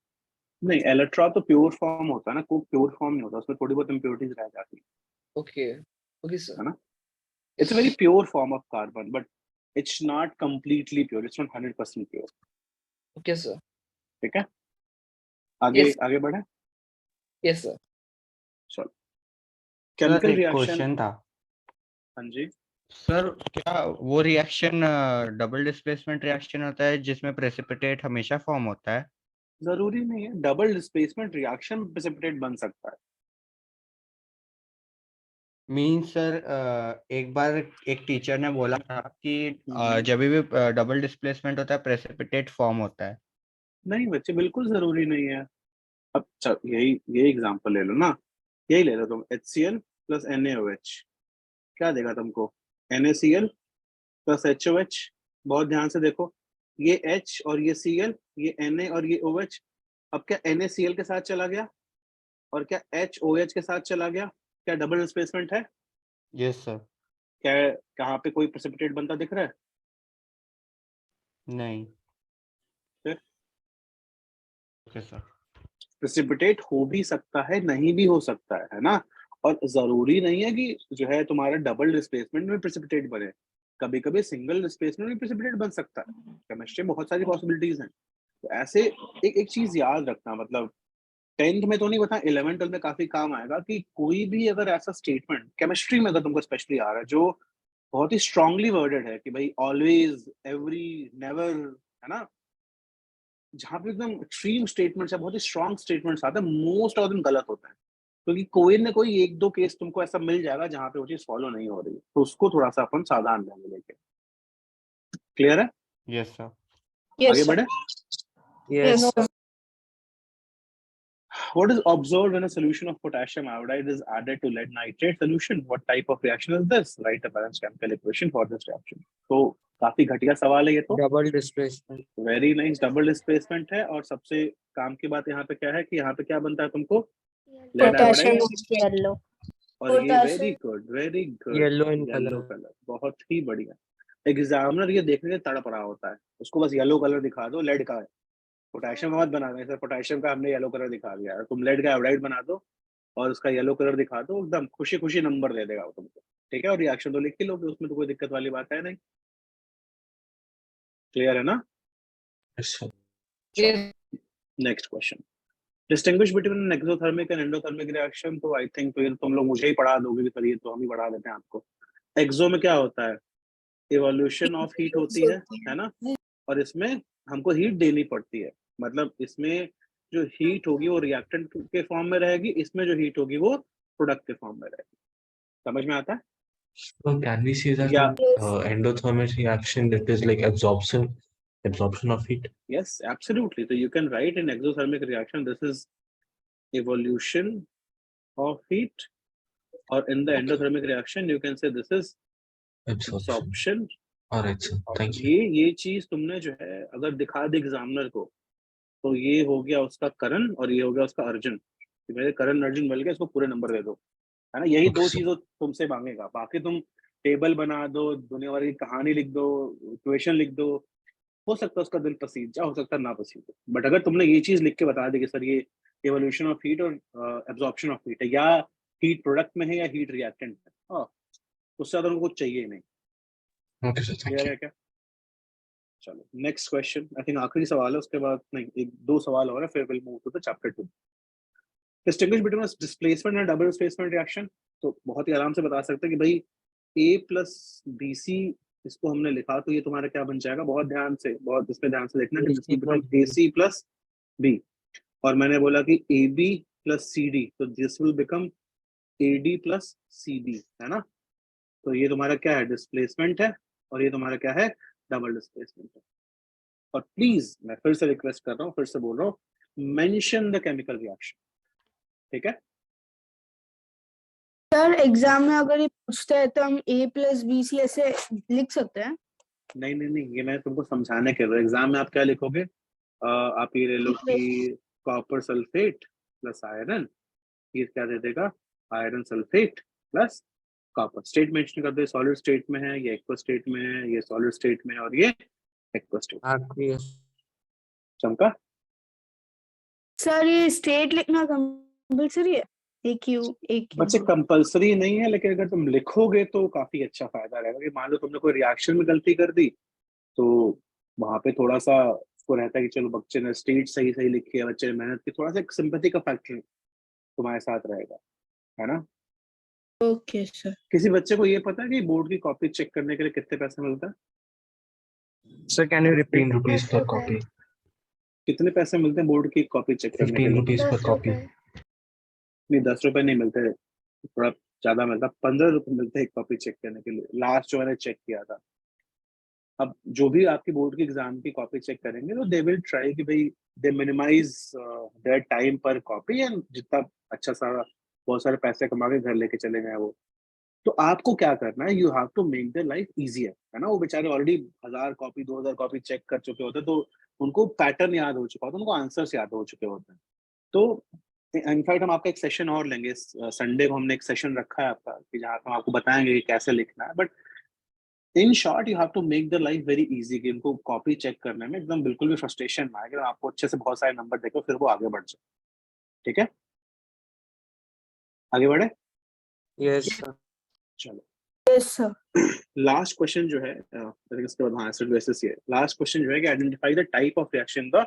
नहीं, एलेट्रॉप तो प्योर फॉर्म होता है ना, कोक प्योर फॉर्म नहीं होता, उसमें थोड़ी बहुत इम्प्योरिटीज रह जाती ओके ओके सर। है ना। It's a very pure form of carbon, but it's not completely pure, it's not 100% pure, okay sir. ठीक है। आगे Yes. आगे बढ़े। Yes sir. चलो सर केमिकल एक रिएक्शन। क्वेश्चन था हाँ जी। सर, क्या वो रिएक्शन डबल डिस्प्लेसमेंट रिएक्शन होता है जिसमें प्रेसिपिटेट हमेशा फॉर्म होता है? जरूरी नहीं है, डबल डिस्प्लेसमेंट रिएक्शन प्रेसिपिटेट बन सकता है। मीन सर एक बार एक टीचर ने बोला था कि हम्म। जब भी डबल डिस्प्लेसमेंट होता है प्रेसिपिटेट फॉर्म होता है। नहीं बच्चे, बिल्कुल जरूरी नहीं है। अब यही एग्जांपल ले लो ना, यही ले लो तुम, HCl प्लस NaOH, क्या देगा तुमको? NaCl plus HOH। बहुत ध्यान से देखो, ये H और ये Cl, ये Na और ये OH। अब क्या NaCl के साथ चला गया और क्या HOH के साथ चला गया? क्या डबल डिस्प्लेसमेंट है? Yes sir. क्या कहाँ पे कोई प्रेसिपिटेट बनता दिख रहा है? नहीं। फिर ओके सर। प्रेसिपिटेट हो भी सकता है, नहीं भी हो सकता है ना। और जरूरी नहीं है कि जो है तुम्हारा डबल डिस्प्लेसमेंट में प्रेसिपिटेट बने, कभी कभी सिंगल डिस्प्लेसमेंट में प्रेसिपिटेट बन सकता है। केमिस्ट्री में बहुत सारी पॉसिबिलिटीज हैं। तो ऐसे एक चीज याद रखना, मतलब 10th में तो नहीं बता, 11th 12th में काफी काम आएगा कि कोई भी अगर ऐसा स्टेटमेंट केमिस्ट्री में अगर तुमको स्पेशली आ रहा है जो बहुत ही स्ट्रांगली वर्डेड है कि भाई ऑलवेज, एवरी, नेवर, है ना, जहां पे एकदम एक्सट्रीम स्टेटमेंट्स है, बहुत ही स्ट्रांग स्टेटमेंट्स आते हैं, मोस्ट ऑफ देम गलत होता है। क्योंकि कोई ना कोई एक दो केस तुमको ऐसा मिल जाएगा जहां पे वो चीज फॉलो नहीं हो रही, तो उसको थोड़ा सा अपन सावधान रहेंगे लेके। क्लियर है? Yes sir. Yes, आगे sir. बढ़े। Yes. Yes, sir. What is observed when a solution of potassium iodide is added to lead nitrate solution? What type of reaction is this? Write a balanced chemical equation for this reaction. तो काफी घटिया सवाल है ये तो। Double displacement. Very nice, double displacement है। और सबसे काम की बात यहाँ पे क्या है कि यहाँ पे क्या बनता है तुमको? Lead Potassium iodide. Yellow. और ये Potassium. Very good, very good, yellow in yellow colour. Colour, बहुत ही बढ़िया। एग्जामिनर ये देखने के तड़प रहा होता है, उसको बस येलो कलर दिखा दो, लेड का है। पोटेशियम का मत बना दो, सर पोटेशियम का हमने येलो कलर दिखा दिया है, तुम लेड का आयोडाइड बना दो और उसका येलो कलर दिखा दो, एकदम खुशी खुशी नंबर दे देगा वो तुमको, ठीक है। और रिएक्शन तो लिख ही लोगे, उसमें तो कोई दिक्कत वाली बात है नहीं। क्लियर है ना? Next question, distinguish between an exothermic and endothermic reaction. तो आई थिंक तो ये तुम लोग मुझे ही पढ़ा दोगे कि सर ये तो हम ही पढ़ा देते हैं आपको। एक्सो में क्या होता है? इवोल्यूशन ऑफ हीट होती है ना। और इसमें हमको हीट देनी पड़ती है, मतलब इसमें जो हीट होगी वो रिएक्टेंट के फॉर्म में रहेगी, इसमें जो हीट होगी वो प्रोडक्ट के फॉर्म में रहेगी। समझ में आता है? So can we say that Yeah. in endothermic reaction that is like absorption of heat? Yes, absolutely. So you can write in exothermic reaction, this is evolution of heat, or in the endothermic reaction, you can say this is absorption. All right, sir. Thank you. ये चीज तुमने जो है अगर दिखा दी examiner को, तो ये हो गया उसका करण और ये हो गया उसका अर्जुन, कि मेरे करण अर्जुन मिल गया, इसको पूरे नंबर दे दो, है ना। यही दो चीजों तुमसे मांगेगा, बाकी तुम टेबल बना दो, दुनिया भर की कहानी लिख दो, इक्वेशन लिख दो, हो सकता है उसका दिल पसीज जा, हो सकता है ना पसीज, बट अगर तुमने ये चीज लिख के बता दी कि सर ये एवोल्यूशन ऑफ हीट और एब्जॉर्प्शन ऑफ हीट है, या हीट प्रोडक्ट में है या हीट रिएक्टेंट है, हाँ, उससे ज्यादा उनको कुछ चाहिए ही नहीं। Okay, sir. Thank clear you. है क्या? चलो नेक्स्ट क्वेश्चन, आई थिंक आखिरी सवाल है, उसके बाद नहीं, एक दो सवाल और है, फिर will move to the chapter 2। Distinguish between displacement and double displacement reaction. तो बहुत ही आराम से बता सकते हैं कि भाई A प्लस BC, इसको हमने लिखा तो ये तुम्हारा क्या बन जाएगा, बहुत ध्यान से, बहुत इसमें ध्यान से देखना, कि AC प्लस B, और मैंने बोला कि AB प्लस CD, तो this will become AD plus CB, है ना। तो ये तुम्हारा क्या है, डिस्प्लेसमेंट है, और ये तुम्हारा क्या है, डबल डिस्प्लेसमेंट है। और प्लीज मैं फिर से रिक्वेस्ट कर रहा हूँ, फिर से बोल रहा हूँ, मेंशन द केमिकल रिएक्शन, ठीक है। सर एग्जाम में अगर ये पूछता है तो हम A प्लस BC ऐसे लिख सकते हैं? नहीं नहीं नहीं, ये मैं तुमको समझाने के लिए, एग्जाम में आप क्या लिखोगे, आप ये ले लो कि कॉपर सल्फेट प्लस आयरन, ये क्या दे देगा, iron sulphate plus copper. State mention कर दे, सॉलिड स्टेट में है, ये एक्वा स्टेट में है, ये सॉलिड स्टेट में है, और ये एक्वा स्टेट। चमका? सर ये स्टेट लिखना कंपल्सरी है? AQ बच्चे कंपलसरी नहीं है, लेकिन अगर तुम लिखोगे तो काफी अच्छा फायदा रहेगा, कि मान लो तुमने कोई रिएक्शन में गलती कर दी, तो वहां पे थोड़ा सा उसको रहता है कि चलो बच्चे ने स्टेट सही सही लिखी है, बच्चे ने मेहनत की, थोड़ा सा एक सिंपैथी का फैक्टर तुम्हारे साथ रहेगा, है ना। Okay sir. किसी बच्चे को ये पता है कि बोर्ड की कॉपी चेक करने के लिए कितने पैसे मिलता है? Sir, can you repeat? 15 rupees per copy. कितने पैसे मिलते हैं बोर्ड की कॉपी चेक करने के 15 लिए? rupees per copy. नहीं, 10 रुपए नहीं मिलते, थोड़ा ज्यादा मिलता, 15 रुपए मिलते हैं एक कॉपी चेक करने के लिए, लास्ट जो मैंने चेक किया था। अब जो भी आपकी बोर्ड की एग्जाम की कॉपी चेक करेंगे, तो दे विल ट्राई कि भाई दे मिनिमाइज देयर टाइम पर कॉपी, एंड जितना अच्छा सारा बहुत सारे पैसे कमा के घर लेके चले गए वो। तो आपको क्या करना है, you have to make their life easier, है ना। वो बेचारे ऑलरेडी 1000 कॉपी 2000 कॉपी चेक कर चुके होते, तो उनको पैटर्न याद हो चुका होता है, उनको आंसर्स याद हो चुके होते हैं। तो इनफैक्ट हम आपका एक सेशन और लेंगे, संडे को हमने एक सेशन रखा है आपका, कि जहाँ हम आपको बताएंगे कि कैसे लिखना है, but in short you have to make the life very easy, कि इनको कॉपी चेक करने में एकदम बिल्कुल भी फ्रस्ट्रेशन ना आए, कि आपको अच्छे से बहुत सारे नंबर देखो, फिर वो आगे बढ़ जाए, ठीक है। आगे बढ़े? Yes sir. चलो यस सर। लास्ट क्वेश्चन जो है, इसके बाद हाँ एसिड बेसिस, ये लास्ट क्वेश्चन जो है कि identify the type of reaction the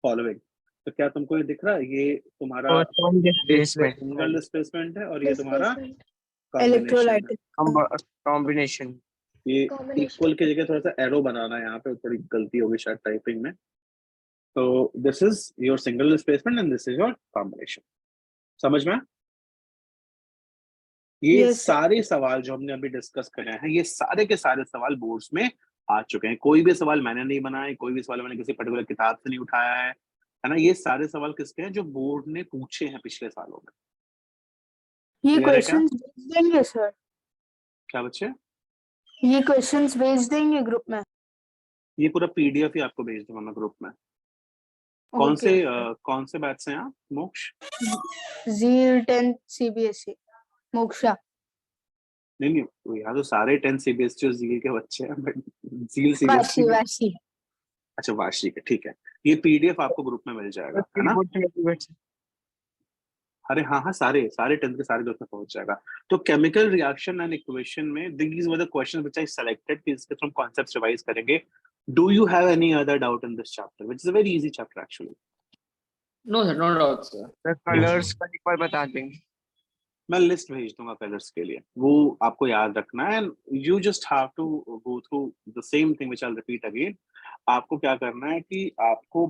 following. तो क्या तुमको ये दिख रहा है, ये तुम्हारा सिंगल डिस्प्लेसमेंट है, और ये तुम्हारा इलेक्ट्रोलाइटिक Combination. ये इक्वल की जगह थोड़ा सा एरो बनाना है, यहाँ पे थोड़ी गलती होगी शायद टाइपिंग में। तो this is your single displacement and this is your combination. समझ में? ये Yes, sir. सारे सवाल जो हमने अभी डिस्कस करे हैं, ये सारे के सारे सवाल बोर्ड्स में आ चुके हैं। कोई भी सवाल मैंने नहीं बनाया, कोई भी सवाल मैंने किसी पर्टिकुलर किताब से नहीं उठाया है ना। ये सारे सवाल किसके हैं, जो बोर्ड ने पूछे हैं पिछले सालों में। ये Clear है क्या? क्वेश्चंस भेज देंगे सर? क्या बच्चे? ये क्वेश्चंस भेज देंगे ग्रुप में? ये पूरा PDF ही आपको भेज दूंगा मैं ग्रुप में। कौन से बैच से हैं आप, मोक्ष? जील 10 CBSE मोक्षा। नहीं नहीं, यहाँ तो सारे 10 CBSE और जील के बच्चे हैं, but Zeal Vashi CBSE। Vashi. अच्छा वार्षिक है, ठीक है। ये PDF आपको ग्रुप में मिल जाएगा, है ना। अरे हाँ हाँ, सारे 10th के सारे ग्रुप में पहुंच जाएगा। तो केमिकल रिएक्शन एंड इक्वेशन में these were the questions which I selected, कि इसके हम कॉन्सेप्ट्स रिवाइज करेंगे। Do you have any other doubt in this chapter, which is a very easy chapter actually? No sir, no doubt sir. The colors का एक बार बता देंगे। मैं list भेज दूंगा कलर्स के लिए, वो आपको याद रखना है, and you just have to go through the same thing which I will repeat again. आपको क्या करना है कि आपको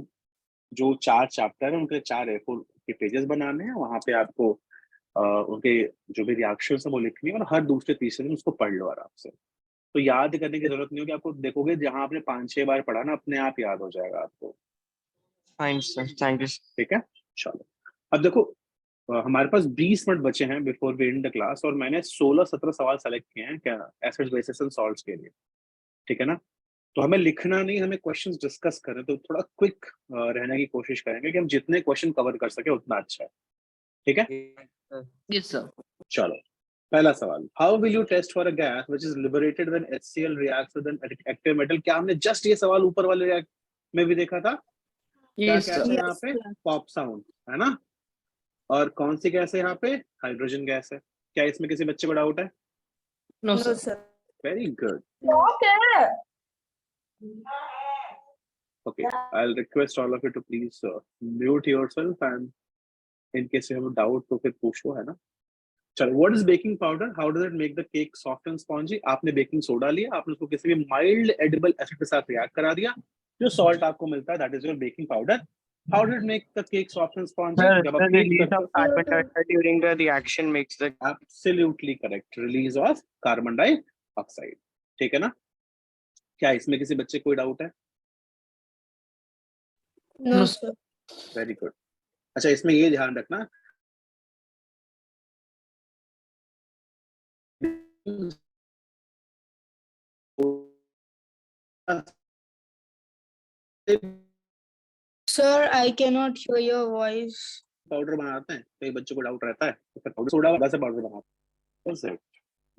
जो 4 चैप्टर है उनके 4 A4 के पेजेस बनाने हैं, वहां पे आपको उनके जो भी रिएक्शंस है वो लिखनी है और हर दूसरे तीसरे दिन उसको पढ़ लो आराम से। तो याद करने की जरूरत नहीं होगी, आपको देखोगे जहां आपने 5-6 बार पढ़ा ना अपने आप याद हो जाएगा आपको। Fine sir, thank you. ठीक है, चलो अब देखो हमारे पास 20 मिनट बचे हैं before we end the class और मैंने 16-17 सवाल सेलेक्ट किए हैं क्या एसिड्स बेसिस एंड सॉल्ट्स के लिए। ठीक है ना, तो हमें लिखना नहीं, हमें क्वेश्चंस डिस्कस करें, तो थोड़ा क्विक रहने की कोशिश करेंगे कि हम जितने क्वेश्चन कवर कर सके उतना अच्छा है। ठीक है, यस सर। चलो पहला सवाल, how will you test for a gas which is liberated when HCl reacts with an active metal? क्या हमने जस्ट ये सवाल ऊपर वाले रिएक्ट में भी देखा था? क्या यस गैस सर। है यहाँ पे? पॉप साउंड है ना। और कौन सी गैस है यहाँ पे? हाइड्रोजन गैस है। क्या इसमें किसी बच्चे को डाउट है? No no sir. Sir. Very good. Okay, I'll request all of you to please mute yourself and in case you have a doubt तो फिर पूछो, है ना। चलो, what is baking powder? How does it make the cake soft and spongy? आपने baking soda लिया, आपने उसको किसी भी माइल्ड एडिबल एसिड के साथ रिएक्ट करा दिया, जो सॉल्ट आपको मिलता है, that is your baking powder. How did it make the cake soft and spongy? जब आप heat करते हो, carbon dioxide during the reaction makes the absolutely correct, release of carbon dioxide. ठीक है ना। क्या इसमें किसी बच्चे कोई डाउट है? No sir. Very good. अच्छा, इसमें ये ध्यान रखना sir I can not hear your voice. Powder बनाते हैं, कई बच्चों को डाउट रहता है तो फिर पाउडर सोडा वाला से पाउडर बनाते हैं।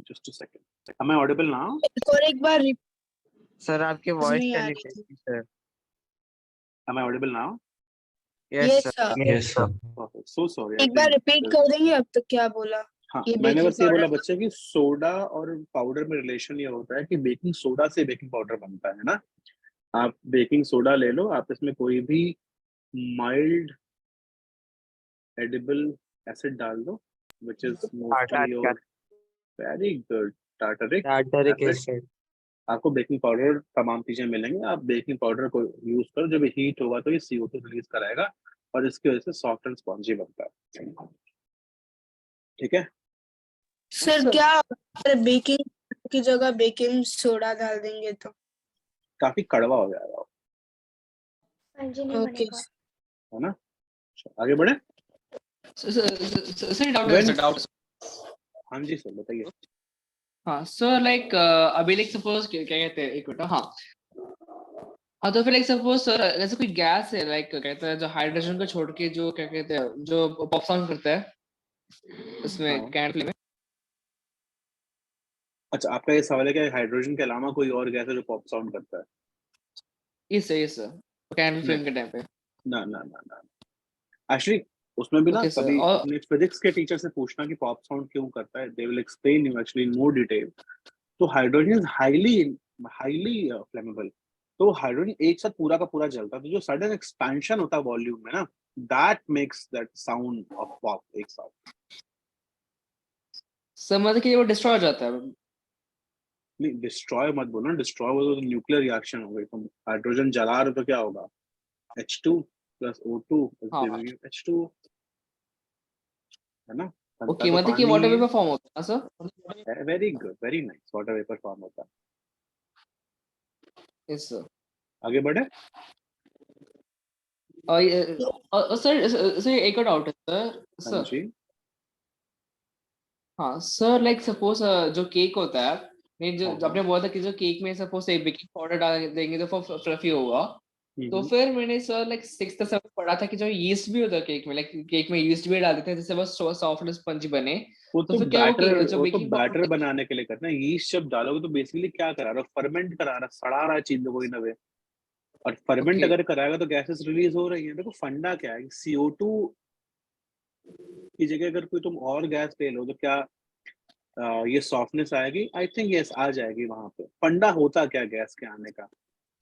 Just a second, am I audible now? और एक बार सर आपकी नहीं वॉइस आ चली रही गई थी sir. Am I audible now? Yes, yes sir. Sir. Yes, sir. Perfect. So sorry, I एक बार think रिपीट कर देंगे अब तक क्या बोला? हाँ, ये मैंने baking बस ये बोला powder- बच्चे कि सोडा और पाउडर में रिलेशन ये होता है कि बेकिंग सोडा से बेकिंग पाउडर बनता है ना। आप बेकिंग सोडा ले लो, आप इसमें कोई भी माइल्ड एडिबल एसिड डाल दो, which is mostly your very good tartaric tartaric acid. Acid. आपको बेकिंग पाउडर तमाम चीजें मिलेंगी, आप बेकिंग पाउडर को यूज करो, जब हीट होगा तो ये CO2 रिलीज कराएगा और इसकी वजह से सॉफ्ट एंड स्पॉन्जी बनता है। ठीक है, सर क्या बेकिंग की जगह बेकिंग सोडा डाल देंगे तो? काफी कड़वा हो जाएगा, ओके है ना। आगे बढ़े। सर डाउट When- है, डाउट। हाँ जी सर, बताइए। हाँ सर, लाइक अभी लाइक सपोज क्या कहते हैं, एक मिनट। हाँ हाँ, तो फिर लाइक सपोज सर ऐसे कोई गैस है, लाइक कहते हैं जो हाइड्रोजन को छोड़ के जो क्या कहते हैं जो पॉप साउंड करता है उसमें हाँ। कैंडल में। अच्छा, आपका ये सवाल है कि हाइड्रोजन के अलावा कोई और गैस है जो पॉप साउंड करता है? ये सर कैंडल फ्लेम के टाइम पे। ना ना ना ना, एक्चुअली उसमें भी ना Okay, sir. कभी और- अपने फिजिक्स के टीचर से पूछना कि पॉप साउंड क्यों करता है, they will explain you actually in more detail. तो हाइड्रोजन इज हाईली फ्लेमेबल, तो हाइड्रोजन एक साथ पूरा का पूरा जलता है, तो जो सडन एक्सपेंशन होता है वॉल्यूम में ना, that makes that sound of pop एक साथ। सर मतलब कि वो डिस्ट्रॉय हो जाता है। नहीं, डिस्ट्रॉय मत बोलो ना, डिस्ट्रॉय हो तो न्यूक्लियर रिएक्शन हो गई। तुम हाइड्रोजन जला रहे हो तो क्या होगा? H2 plus O2 is हाँ। giving you H2, है ना। बनता ओके, तो मतलब कि पानी वाटर ही वेपर फॉर्म होता है सर। है। Very good, very nice, water vapour form होता है। Yes sir. आगे बढ़े। और सर एक और डाउट है सर। हाँ सर जी, हाँ सर, लाइक सपोज जो केक होता है, नहीं जो हाँ, जो आपने बोला था कि जो केक में सपोज एक बेकिंग पाउडर डाल देंगे तो फ्लफी होगा। तो हम्म, फिर मैंने सर लाइक 6th से पढ़ा था कि जो यीस्ट भी होता है केक में, लाइक केक में यीस्ट भी डाल देते हैं जिससे बस सॉफ्ट और स्पंजी बने। वो तो तो फिर क्या वो जो बैटर बेकिंग पाउडर। बनाने के लिए करते हैं। यीस्ट जब डालोगे तो बेसिकली क्या करा रहा है, फर्मेंट करा रहा है, सड़ा रहा है चीजों को इन अ वे। और फर्मेंट Okay. अगर कराएगा तो गैसेस रिलीज हो रही है। देखो फंडा क्या है, CO2 की जगह अगर कोई तुम और गैस ले लो तो क्या ये सॉफ्टनेस आएगी? आई थिंक यस, आ जाएगी। वहां पे फंडा होता क्या गैस के आने का,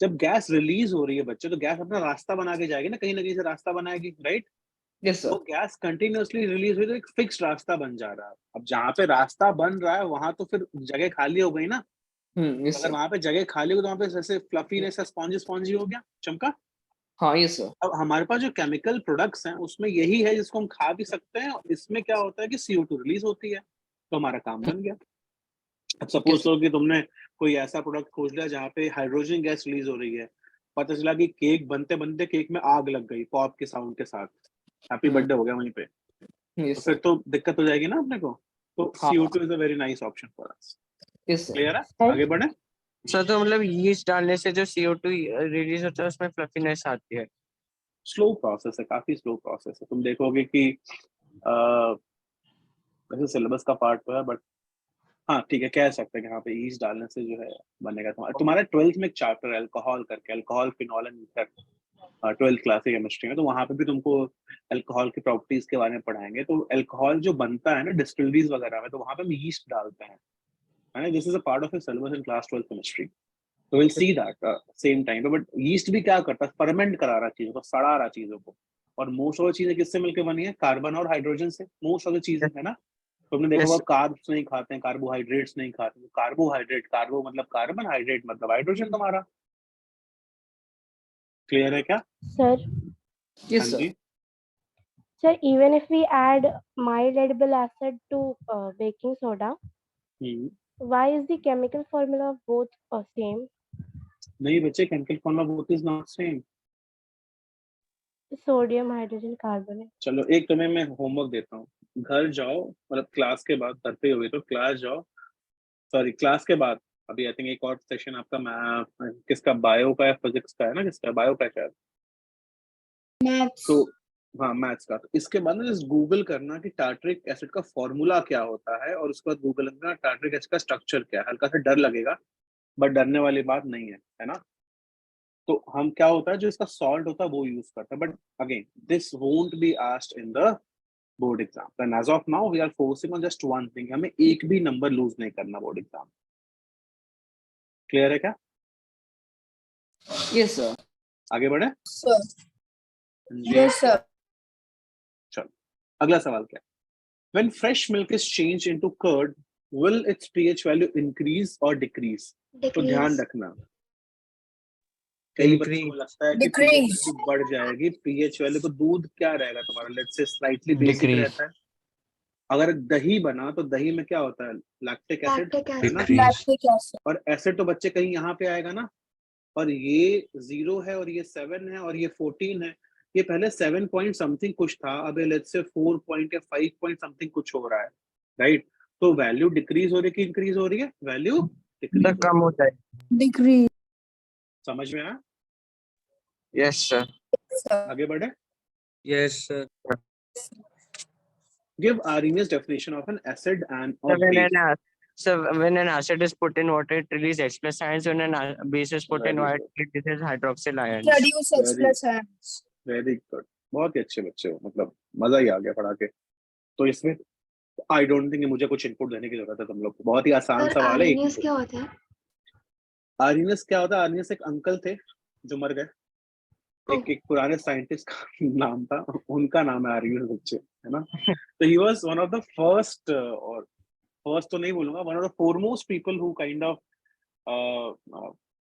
जब गैस रिलीज हो रही है बच्चे, तो गैस अपना रास्ता बना के जाएगी ना, कहीं ना कहीं से रास्ता बनाएगी, राइट। यस वो सर। गैस कंटिन्यूअसली रिलीज हुई तो एक फिक्स रास्ता बन जा रहा है। अब जहाँ पे रास्ता बन रहा है वहां तो फिर जगह खाली हो गई ना। यस अगर सर। वहां पे जगह खाली हो तो वहां पे जैसे फ्लफीनेस स्पॉन्जी स्पॉन्जी हो गया, चमका। हाँ यस सर। अब हमारे पास जो केमिकल प्रोडक्ट्स हैं उसमें यही है जिसको हम खा भी सकते हैं, और इसमें क्या होता है कि CO2 रिलीज होती है, तो हमारा काम बन गया। अब सपोज करो कि तुमने कोई ऐसा प्रोडक्ट खोज लिया जहाँ पे हाइड्रोजन गैस रिलीज हो रही है, पता चला कि केक बनते बनते केक में आग लग गई पॉप के साउंड के साथ, हैप्पी हम्म। बर्थडे हो गया वहीं पे, तो यस फिर सर। तो दिक्कत हो जाएगी ना अपने को। तो हाँ। CO2 is a very nice option for us. Yes sir. Clear है, आगे बढ़े। सर तो मतलब यीस्ट डालने से जो CO2 रिलीज होता है उसमें फ्लफीनेस आती है। स्लो प्रोसेस है, काफी स्लो प्रोसेस है। तुम देखोगे कि वैसे सिलेबस का पार्ट तो है, बट हाँ ठीक है, कह सकते हैं कि हाँ पे ईस्ट डालने से जो है बनेगा। तुम्हारा 12th में एक चैप्टर है अल्कोहल करके, alcohol, phenol and ether, 12th class की केमिस्ट्री में, तो वहाँ पे भी तुमको अल्कोहल की प्रॉपर्टीज के बारे में पढ़ाएंगे। तो अल्कोहल जो बनता है ना डिस्टिलरीज वगैरह में, तो वहाँ पे हम ईस्ट डालते हैं, है ना। This is a part of syllabus in class 12th chemistry, तो will see that same time पे। बट ईस्ट भी क्या करता है, फर्मेंट करा रहा चीजों को, सड़ा रहा चीजों को। और मोस्ट ऑफ द चीजें किससे मिलकर बनी है, कार्बन और हाइड्रोजन से, मोस्ट ऑफ द चीजें, है ना। तुमने देखा होगा कार्ब्स नहीं खाते हैं, कार्बोहाइड्रेट्स नहीं खाते हैं। कार्बोहाइड्रेट, कार्बो मतलब कार्बन, हाइड्रेट मतलब हाइड्रोजन तुम्हारा। क्लियर है क्या। Sir, हाँ यस सर। जी। sir, even if we add mild edible acid to baking soda, hmm, why is the chemical formula of both same? नहीं बच्चे, chemical formula both is not same. Sodium, hydrogen, carbonate. चलो एक तुम्हें मैं homework देता हूँ, घर जाओ, मतलब क्लास के बाद, घर पे हुए तो क्लास जाओ, सॉरी क्लास के बाद, अभी आई थिंक एक और सेशन आपका किसका, बायो का या फिजिक्स का है ना, किसका बायो का शायद, मैथ्स। तो हाँ मैथ्स का। तो इसके बाद ना जस्ट गूगल करना कि टार्ट्रिक एसिड का फॉर्मूला क्या होता है, और उसके बाद गूगल करना टार्ट्रिक एसिड का स्ट्रक्चर क्या है। हल्का सा डर लगेगा, बट डरने वाली बात नहीं है ना। तो हम क्या होता है, जो इसका सॉल्ट होता है वो यूज करते हैं, but again this won't be asked in the board exam. And as of now we are focusing on just one thing, हमें एक भी नंबर लूज नहीं करना बोर्ड एग्जाम। क्लियर है क्या, यस सर। आगे बढ़े। सर। जी यस सर। चलो अगला सवाल क्या है, when fresh milk is changed into curd will its pH value increase or decrease। तो ध्यान रखना, कई बच्चों को लगता है कि pH Decrease। वैल्यू बढ़ जाएगी, pH वैल्यू तो दूध क्या रहेगा तुम्हारा, let's say slightly basic Decrease। रहता है। अगर दही बना तो दही में क्या होता है, लैक्टिक एसिड, है ना। Decrease। Lactic acid. और एसिड तो बच्चे कहीं यहाँ पे आएगा ना, और ये 0 है और ये 7 है और ये 14 है। ये पहले 7 पॉइंट समथिंग कुछ था, अब लेट्स से 4 पॉइंट या 5 पॉइंट समथिंग कुछ हो रहा है, राइट। तो वैल्यू डिक्रीज हो रही है कि इंक्रीज हो रही है, वैल्यू डिक्रीज सर कम होता है। डिक्रीज। समझ में आया, यस सर। आगे बढ़े। Yes sir. Give Arrhenius definition of an acid and or When base। when an acid is put in water, it releases H plus ions. When an base is put in Very water, good, it releases hydroxyl ions. Produce H Very- plus ions. Very good, बहुत ही अच्छे बच्चे हो, मतलब मजा ही आ गया पढ़ा के। तो इसमें आई डोंट थिंक मुझे कुछ इनपुट देने की जरूरत है तुम लोग को, बहुत ही आसान सवाल है। आर्नियस क्या होता है? आर्यनियस क्या होता है, आर्यनियस एक अंकल थे जो मर गए, एक पुराने साइंटिस्ट का नाम था, उनका नाम है आर्यनियस बच्चे, है ना। तो he was one of the first, और फर्स्ट तो नहीं बोलूंगा, one of the foremost people who kind of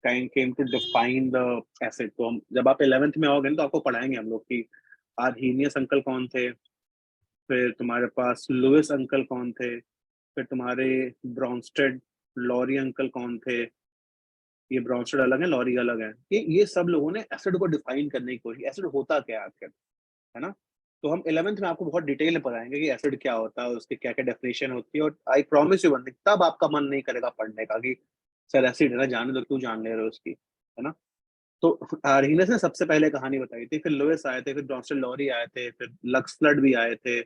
came to define the acid. तो हम जब आप 11th में आओगे ना, तो आपको पढ़ाएंगे हम लोग कि आर्यनियस अंकल कौन थे, फिर तुम्हारे पास लुइस अंकल कौन थे, फिर तुम्हारे ब्रॉन्स्टेड लॉरी अंकल कौन थे। ये ब्रॉन्स्टेड अलग है, लॉरी अलग है। ये सब लोगों ने एसिड को डिफाइन करने की कोशिश, एसिड होता क्या है आखिर, है ना। तो हम 11th में आपको बहुत डिटेल में पढ़ाएंगे कि एसिड क्या होता है, उसकी क्या क्या डेफिनेशन होती है। और I promise you one thing, तब आपका मन नहीं करेगा पढ़ने का कि सर एसिड है ना, जाने दो, क्यों जान ले रहे हो उसकी, है ना। तो आर्यनियस ने सबसे पहले कहानी बताई थी, फिर लुइस आए थे, फिर ब्रॉन्स्टेड लॉरी आए थे, फिर लक्स फ्लड भी आए थे,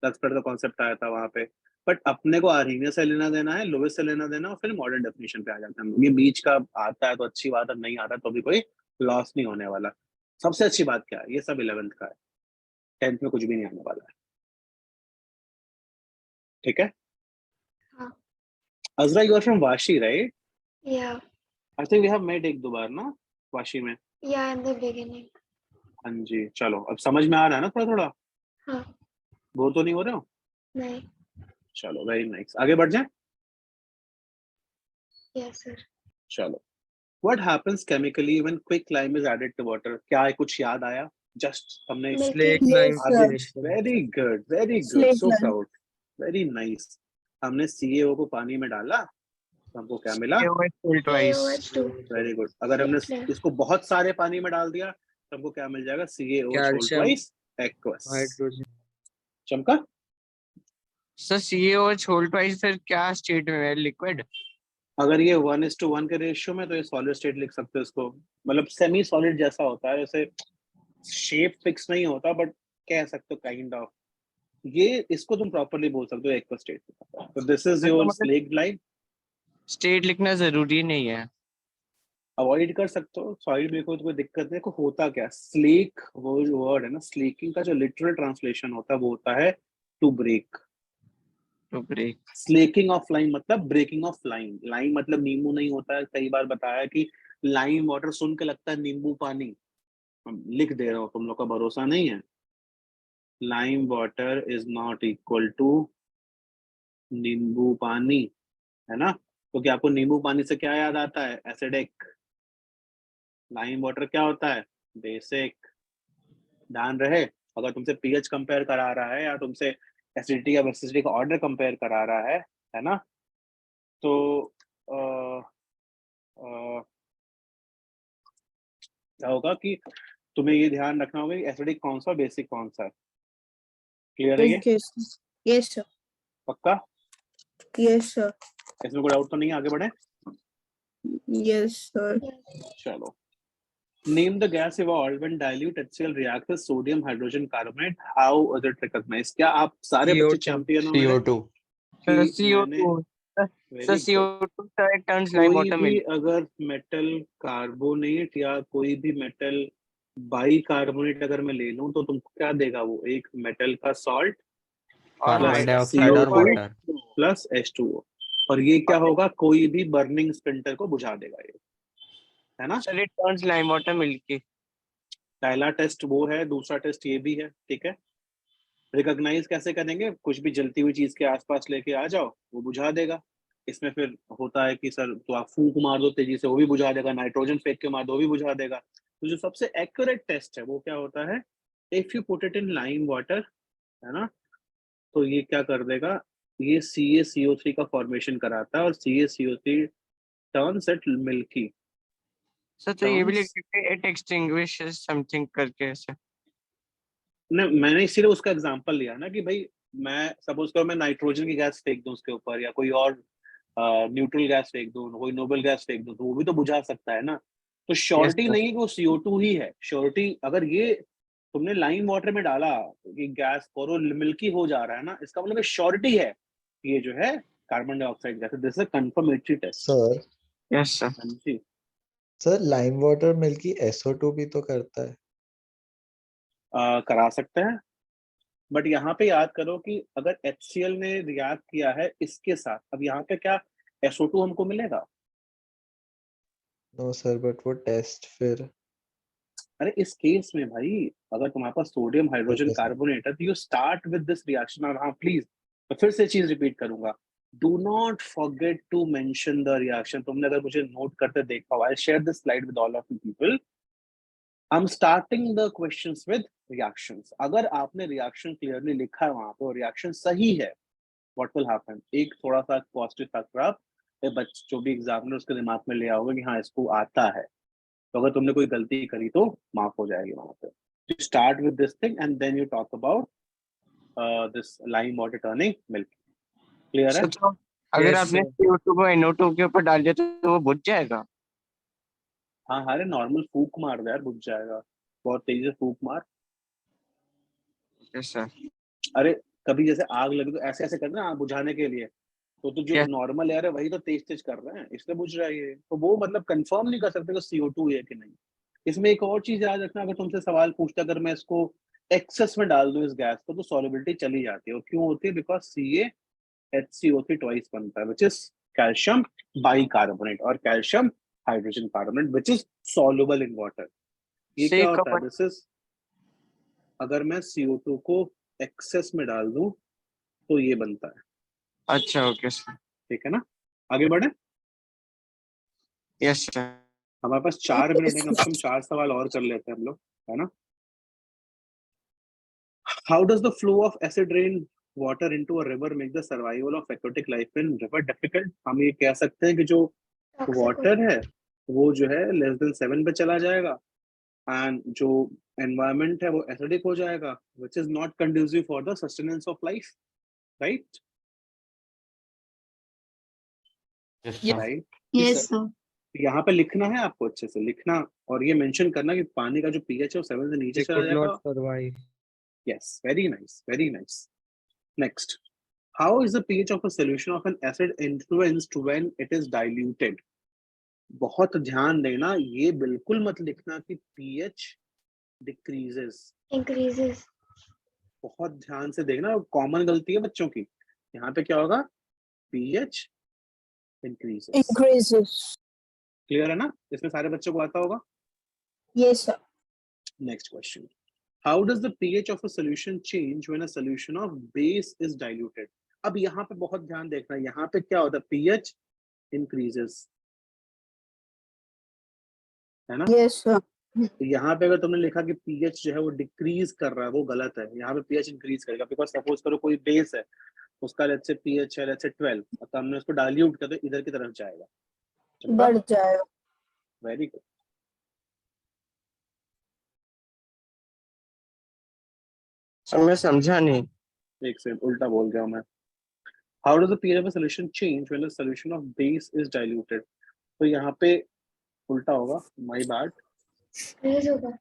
लक्स फ्लड का कॉन्सेप्ट आया था वहां पे। बट अपने को आर्यनियस से लेना देना है, लुइस से लेना देना, और फिर मॉडर्न डेफिनेशन पे आ जाते हैं। ये बीच का आता है तो अच्छी बात है, नहीं आता तो भी कोई लॉस नहीं होने वाला। सबसे अच्छी बात क्या है, ये सब 11th का है, 10th में कुछ भी नहीं आने वाला है, ठीक है। हाँ। Azra, you are from Vashi, right? Yeah, I think we have met एक दो बार ना वाशी में। yeah, in the beginning. हाँ जी, चलो अब समझ में आ रहा है ना थोड़ा थोड़ा, हाँ, बोर तो नहीं हो रहे हो? नहीं, चलो वेरी नाइस, आगे बढ़ जाए। yes sir. चलो What happens chemically when quicklime is added to water? क्या कुछ याद आया? Just हमने Milky. Slake Yes, lime sir. formation. very good, Slake so lime. proud, very nice. हमने CaO को पानी में डाला, तो हमको क्या मिला? KOH full twice. KOH2. Very good. अगर हमने Flame. इसको बहुत सारे पानी में डाल दिया तो हमको क्या मिल जाएगा? CaOH whole Calcium. twice aqueous. Hydrogen. चमका? सर CaOH whole twice फिर क्या स्टेट में है? लिक्विड. अगर ये 1:1 के रेशियो में तो ये सॉलिड स्टेट लिख सकते हो इसको. मतलब सेमी सॉलिड जैसा होता है, जैसे शेप फिक्स नहीं होता बट कह सकते हो काइंड ऑफ. ये इसको तुम प्रॉपर्ली बोल सकते हो एक्वा स्टेट. तो this is your slack lime. State लिखना जरूरी नहीं है. अवॉइड कर सकते हो. सॉलिड में कोई दिक्कत नहीं. को होता क्या, स्लेक वो वर्ड है ना, स्लेकिंग का जो लिटरल ट्रांसलेशन होता है वो होता है to break. To break. Slaking of lime मतलब ब्रेकिंग ऑफ लाइम. लाइम मतलब नींबू नहीं होता है. कई बार बताया कि लाइम वाटर सुन के लगता है नींबू पानी. लिख दे रहा हूँ, तुम लोग का भरोसा नहीं है. Lime water is not equal to नींबू पानी, है ना. तो क्या आपको नींबू पानी से क्या याद आता है? एसिडिक. लाइम वाटर क्या होता है? बेसिक. ध्यान रहे, अगर तुमसे पीएच कंपेयर करा रहा है या तुमसे एसिडिटी या बेसिसिटी का ऑर्डर कंपेयर करा रहा है ना, तो क्या होगा कि तुम्हें ये ध्यान रखना होगा कि एसिडिक कौन सा, बेसिक कौन सा है. क्लियर है ये? Yes, sir. पक्का? Yes, sir. इसमें कोई डाउट तो नहीं है? आगे बढ़े. Yes, sir. चलो. Name the gas evolved when dilute HCl reacts with sodium hydrogen carbonate. How is it recognized? क्या आप सारे बच्चे चैंपियन हो मेरे? CO2. सर कि मैंने CO2. Sir very good. CO2 sir it turns lime कोई water भी milk. अगर मेटल कार्बोनेट या कोई भी मेटल बाई कार्बोनेट अगर मैं ले लूं तो तुमको क्या देगा? वो एक मेटल का सॉल्ट और Carbon plus dioxide और CO2 water. Plus H2O. और ये क्या होगा? कोई भी बर्निंग स्प्लिंटर को बुझा देगा ये, है ना. Sir it turns lime water milky. पहला टेस्ट वो है, दूसरा टेस्ट ये भी है. ठीक है. रिकॉग्नाइज कैसे करेंगे? कुछ भी जलती हुई चीज के आसपास लेके आ जाओ, वो बुझा देगा. इसमें फिर होता है कि सर तो आप फूंक मार दो तेजी से, वो भी बुझा देगा. नाइट्रोजन फेंक के मार दो, वो भी बुझा देगा. तो जो सबसे एक्यूरेट टेस्ट है वो क्या होता है? If you put it in lime water, है ना, तो ये क्या कर देगा? ये CaCO3 का फॉर्मेशन कराता है और CaCO3 turns it milky. Sir तो ये भी Turns- लिख सकते हैं it extinguishes something करके ऐसे. नहीं, मैंने इसीलिए उसका एग्जांपल लिया ना कि भाई मैं सपोज करो मैं नाइट्रोजन की गैस फेंक दूं उसके ऊपर या कोई और न्यूट्रल गैस फेंक दूं, कोई नोबल गैस फेंक दूं, तो वो भी तो बुझा सकता है ना. तो श्योरिटी sir. नहीं है कि वो CO2 ही है. श्योरिटी अगर ये तुमने लाइम वाटर में डाला कि गैस और वो मिल्की हो जा रहा है ना, इसका मतलब श्योरिटी है कि ये जो है carbon dioxide gas. This is a confirmatory test. Sir Yes sir. जी. Sir lime water milky SO2 भी तो करता है. करा सकते हैं, बट यहाँ पे याद करो कि अगर HCl ने रिएक्ट किया है इसके साथ, अब यहाँ पे क्या SO2 हमको मिलेगा? नो सर, बट वो टेस्ट फिर. अरे इस केस में भाई अगर तुम्हारे पास sodium hydrogen Okay, sir. Carbonate है तो you start with this reaction. और हाँ प्लीज, मैं फिर से चीज रिपीट करूंगा, do not forget to mention the reaction. तुमने अगर मुझे नोट करते देखा, I share this slide with all of you people. I am starting the questions with reactions. अगर आपने रिएक्शन क्लियरली लिखा है वहां पे और रिएक्शन सही है, व्हाट विल हैपन? एक थोड़ा सा पॉजिटिव फैक्टर आप बच्चे जो भी एग्जामिनर उसके दिमाग में ले आओगे कि हाँ इसको आता है. तो अगर तुमने कोई गलती करी तो माफ हो जाएगी वहां पे. You start with this thing and then you talk about this lime water turning milk. Clear है? सर तो अगर Yes, आपने sir. CO2 को NO2 के ऊपर डाल दिया तो वो बुझ जाएगा. हाँ, अरे नॉर्मल फूक मार दे यार, बुझ जाएगा. बहुत तेजी से फूक मार. Yes sir. अरे कभी जैसे आग लगी तो ऐसे ऐसे करना आग बुझाने के लिए, तो जो Yes. नॉर्मल एयर है वही तो तेज तेज कर रहे हैं, इसलिए बुझ रहा है ये. तो वो मतलब कंफर्म नहीं कर सकते कि CO2 है कि नहीं. इसमें एक और चीज याद रखना, अगर तुमसे सवाल पूछता अगर मैं इसको एक्सेस में डाल दूं इस गैस को तो सॉल्युबिलिटी चली जाती है. और क्यों होती है? बिकॉज CaHCO3 ट्वाइस बनता है, विच इज कैल्शियम बाइकार्बोनेट और calcium hydrogen carbonate which is soluble in water. ये Say क्या होता है? carbon- दिस इज अगर मैं CO2 को एक्सेस में डाल दूं तो ये बनता है. अच्छा ओके सर. ठीक है ना? आगे बढ़े. Yes sir. हमारे पास 4 मिनट है, कम से कम 4 सवाल और कर लेते हैं हम लोग, है ना। How does the flow of acid rain water into a river make the survival of aquatic life in river difficult? हम ये कह सकते हैं कि जो Toxic वाटर है वो जो है लेस देन 7 पे चला जाएगा, एंड जो एनवायरमेंट है वो एसिडिक हो जाएगा, which is not conducive for the sustenance of life, right? Yes, Yes. sir. Right? Yes sir यहाँ पे लिखना है आपको, अच्छे से लिखना और ये मेंशन करना कि पानी का जो पीएच है वो 7 से नीचे They चला could जाएगा। not survive. Yes, very nice, very nice. Next, how is the pH of a solution of an acid influenced when it is diluted? बहुत ध्यान देना, ये बिल्कुल मत लिखना कि pH decreases। increases. बहुत ध्यान से देखना, कॉमन गलती है बच्चों की। यहाँ पे क्या होगा? pH increases। increases. क्लियर है ना? इसमें सारे बच्चों को आता होगा। Yes sir Next question. How does the pH of a solution change when a solution of base is diluted? अब यहाँ पे बहुत ध्यान देखना, यहाँ पे क्या होता है? pH increases, है ना। यस सर तो यहाँ पे अगर तुमने लिखा कि pH जो है वो डिक्रीज कर रहा है, वो गलत है। यहाँ पे pH इंक्रीज करेगा, बिकॉज सपोज करो कोई बेस है, उसका लेट्स से pH है लेट्स से 12, तो हमने उसको डाइल्यूट कर तो इधर की तरफ जाएगा। बढ़ जाएगा। Very good. सर मैं समझा नहीं। एक सेकंड, उल्टा बोल गया मैं। How does the pH of a solution change when a solution of base is diluted? तो यहाँ पे उल्टा होगा, my bad. Increase होगा.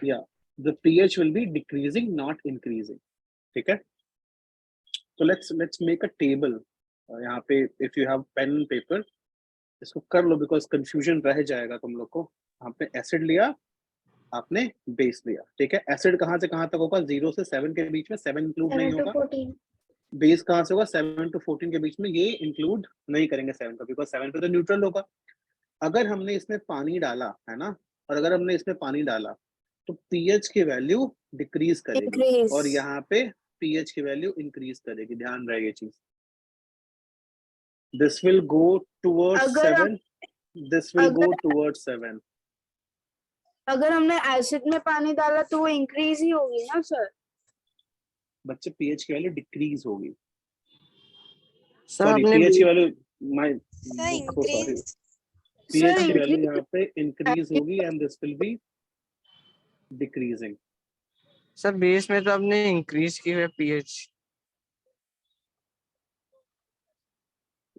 Yeah, the pH will be decreasing, not increasing. ठीक है? So let's make a table. यहाँ पे if you have pen and paper, इसको कर लो because confusion रह जाएगा तुम लोग को। आपने acid लिया, आपने base लिया, ठीक है? acid कहाँ से कहाँ तक होगा? 0 से 7 के बीच में, 7 include नहीं 7 to होगा। 14. बेस कहाँ से होगा? 7 to 14 के बीच में, ये इंक्लूड नहीं करेंगे 7 का, बिकॉज 7 पे तो न्यूट्रल होगा। अगर हमने इसमें पानी डाला है ना, और अगर हमने इसमें पानी डाला तो पीएच की वैल्यू डिक्रीज करेगी Increase. और यहाँ पे पीएच की वैल्यू इंक्रीज करेगी। ध्यान रहे ये चीज। दिस विल गो टुवर्ड्स अगर 7, दिस विल गो टुवर्ड्स 7। अगर हमने एसिड में पानी डाला तो वो इंक्रीज ही होगी ना सर। बच्चे पीएच की वैल्यू डिक्रीज होगी। सर सॉरी, आपने पीएच की value my Sir, increase. PH की Sir, वैल्यू यहाँ पे इंक्रीज होगी and this will be decreasing. Sir base में तो आपने इंक्रीज की है पीएच।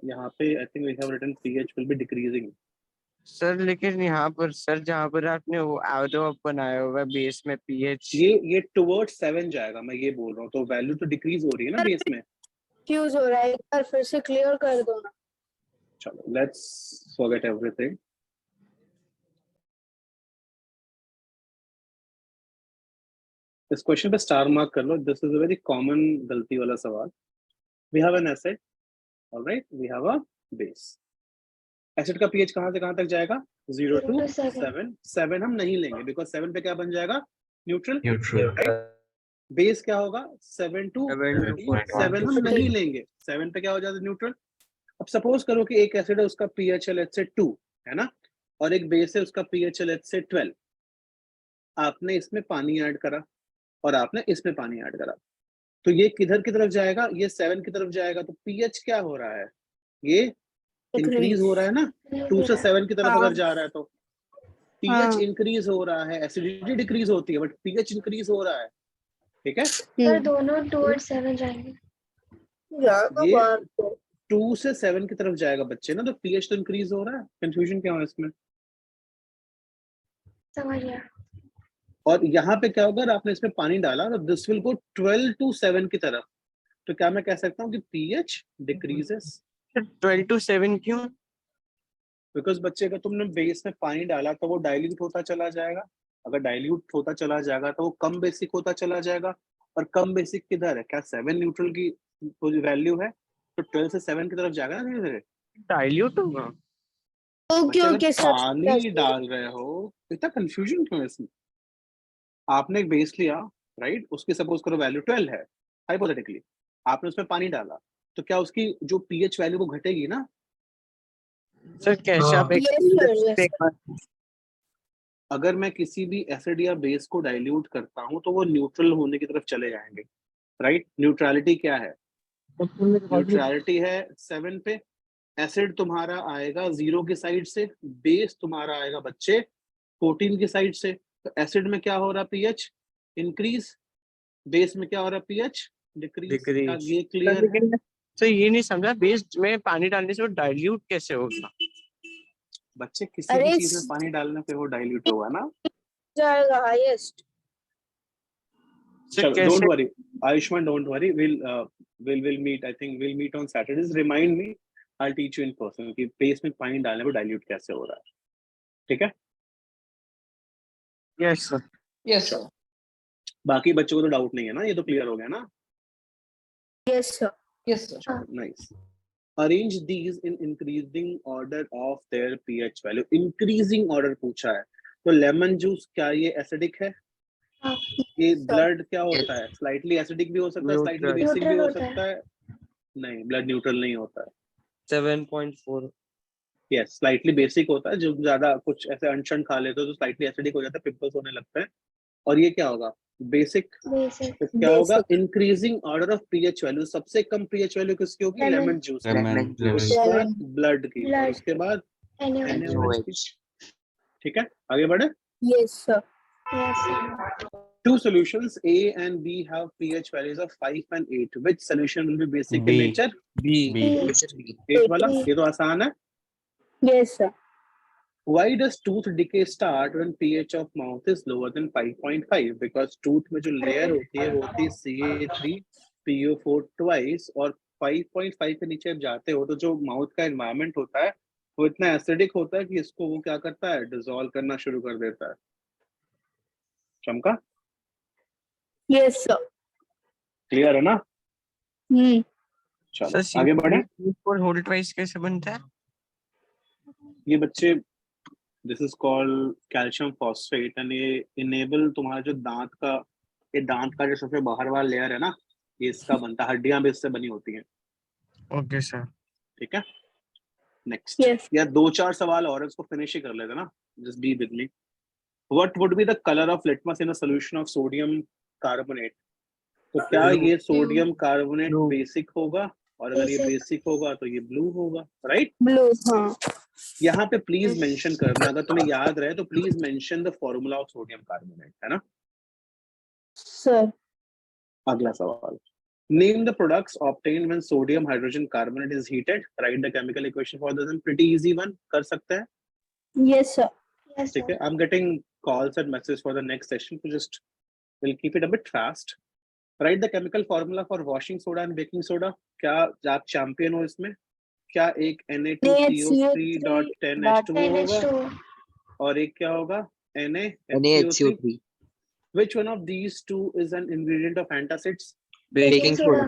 यहाँ पे I think we have written pH will be decreasing. Sir लेकिन यहाँ पर सर जहाँ पर आपने वो एरो बनाया हुआ है बेस में पीएच, ये टुवर्ड्स 7 जाएगा, मैं ये बोल रहा हूँ। तो वैल्यू तो डिक्रीज हो रही है ना बेस में। फ्यूज हो रहा है, एक बार फिर से क्लियर कर दो ना। चलो लेट्स फॉरगेट एवरीथिंग। इस क्वेश्चन पे स्टार मार्क कर लो। This is a very common गलती वाला सवाल। We have an acid, alright, we have a base. Acid का पीएच कहाँ से कहाँ तक जाएगा? 0 0 to to 7। 7 हम नहीं लेंगे बिकॉज 7 पे क्या बन जाएगा? न्यूट्रल। Neutral. बेस क्या होगा? 7 to 7 हम नहीं लेंगे। 7 पे क्या हो जाता है? न्यूट्रल। अब सपोज करो कि एक एसिड है, उसका पीएच है लेट्स से 2, है ना, और एक बेस है, उसका पीएच है लेट्स से 12। आपने इसमें पानी ऐड करा और आपने इसमें पानी ऐड करा, तो ये किधर की तरफ जाएगा? ये 7 की तरफ जाएगा। तो पीएच क्या हो रहा है? ये इंक्रीज हो रहा है ना। 2 से 7 की तरफ अगर जा रहा है तो पीएच इंक्रीज हो रहा है। एसिडिटी डिक्रीज होती है बट पीएच इंक्रीज हो रहा है। ठीक है? सर दोनों towards 7 जाएंगे. ये 2 से 7 की तरफ जाएगा बच्चे ना, तो पीएच तो इंक्रीज हो रहा है। कंफ्यूजन क्या है इसमें? समझ गया. और यहाँ पे क्या होगा? आपने इसमें पानी डाला तो दिस विल गो 12 to 7 की तरफ। तो क्या मैं कह सकता हूँ कि पीएच डिक्रीजेस? 12 to 7 क्यों? बिकॉज बच्चे अगर तुमने बेस में पानी डाला तो वो डाइल्यूट होता चला जाएगा। अगर डाइल्यूट होता चला जाएगा तो वो कम बेसिक होता चला जाएगा। और कम बेसिक किधर है? क्या 7 न्यूट्रल की वैल्यू है? तो 12 से 7 की तरफ जाएगा ना धीरे धीरे। डाइल्यूट होगा। बच्चे अगर ओके सर। पानी डाल रहे हो, इतना कंफ्यूजन क्यों है इसमें? आपने एक बेस लिया, राइट, उसकी सपोज करो वैल्यू 12 है हाइपोथेटिकली। आपने उसमें पानी डाला तो क्या उसकी जो पीएच वैल्यू वो घटेगी ना? सर कैसे आप Yes, sir. अगर मैं किसी भी एसिड या बेस को डाइल्यूट करता हूं तो वो न्यूट्रल होने की तरफ चले जाएंगे, राइट? न्यूट्रलिटी क्या है? न्यूट्रलिटी है 7 पे। एसिड तुम्हारा आएगा 0 की साइड से, बेस तुम्हारा आएगा बच्चे 14 की साइड से। तो एसिड में क्या हो रहा पीएच? इंक्रीज। बेस में क्या हो रहा पीएच? डिक्रीज। ये क्लियर है? तो ये नहीं समझा, बेस में पानी डालने से वो डाइल्यूट कैसे होगा? बच्चे किसी भी चीज में पानी डालने पे वो डाइल्यूट होगा ना। जाएगा हाईएस्ट। चलो, don't worry Ayushman, don't worry, we'll meet, I think we'll meet on Saturdays. Remind me, I'll teach you in person कि बेस में पानी डालने पे डाइल्यूट कैसे हो रहा है, ठीक है? Yes sir. Yes sir. बाकी बच्चों को तो डाउट नहीं है ना, ये तो क्लियर हो गया ना? Yes, sir. Yes sir. Nice. Arrange these in increasing order of their pH value. Increasing order पूछा है, तो लेमन जूस क्या ये एसिडिक है? ये ब्लड क्या होता है? स्लाइटली एसिडिक भी हो सकता है, स्लाइटली बेसिक भी हो सकता है। नहीं, ब्लड न्यूट्रल नहीं होता है। 7.4। यस, स्लाइटली बेसिक होता है। जो ज्यादा कुछ ऐसे अनशन खा लेते हो तो स्लाइटली एसिडिक हो जाता है, पिंपल्स होने लगते हैं। और ये क्या होगा? बेसिक। तो क्या होगा? Increasing order of pH value. सबसे कम पीएच वैल्यू किसकी होगी? लेमन जूस की। उसके बाद ब्लड की, और उसके बाद NaOH की। ठीक है, आगे बढ़े। Yes, sir. Yes, sir. Two solutions A and B have pH values of 5 and 8. Which solution will be basic B. in nature? B। 8 वाला। ये तो आसान है। Yes, sir. Why does tooth decay start when pH of mouth is lower than 5.5? Because tooth में जो layer होती है वो होती है CA3PO4 twice, और 5.5 के नीचे आप जाते हो तो जो माउथ का एनवायरमेंट होता है वो इतना एसिडिक होता है कि इसको वो क्या करता है? डिसॉल्व करना शुरू कर देता है। चमका? Yes, sir. क्लियर है ना? चलो सर आगे बढ़े। होल्ड ट्वाइस कैसे बनता है? ये बच्चे, this is called calcium phosphate, and ये इनेबल तुम्हारा जो दांत का, ये दांत का जो सबसे बाहर वाला लेयर है ना, ये इसका बनता है। हड्डियां भी इससे बनी होती हैं। Okay sir. ठीक है, नेक्स्ट। Yes. या 2-4 सवाल और इसको फिनिश ही कर लेते ना। Just be with me. What would be the colour of litmus in a solution of sodium carbonate? तो क्या ये सोडियम कार्बोनेट बेसिक होगा? और अगर ये बेसिक होगा तो ये ब्लू होगा, राइट? Blue, हाँ. यहाँ पे प्लीज मेंशन करना, अगर तुम्हें याद रहे तो please mention the formula of sodium carbonate, है ना? Sir. अगला सवाल। Name the products obtained when sodium hydrogen carbonate is heated. Write the chemical equation for this. Pretty easy one. कर सकते हैं? Yes, sir. Yes, ठीक है, sir. I'm getting calls and messages for the next session, so just we'll keep it a bit fast. Write the chemical formula for washing soda and baking soda. क्या आप champion हो इसमें? क्या एक Na2CO3.10H2O होगा और एक क्या होगा? NaHCO3. Which one of these two is an ingredient of antacids? Baking soda.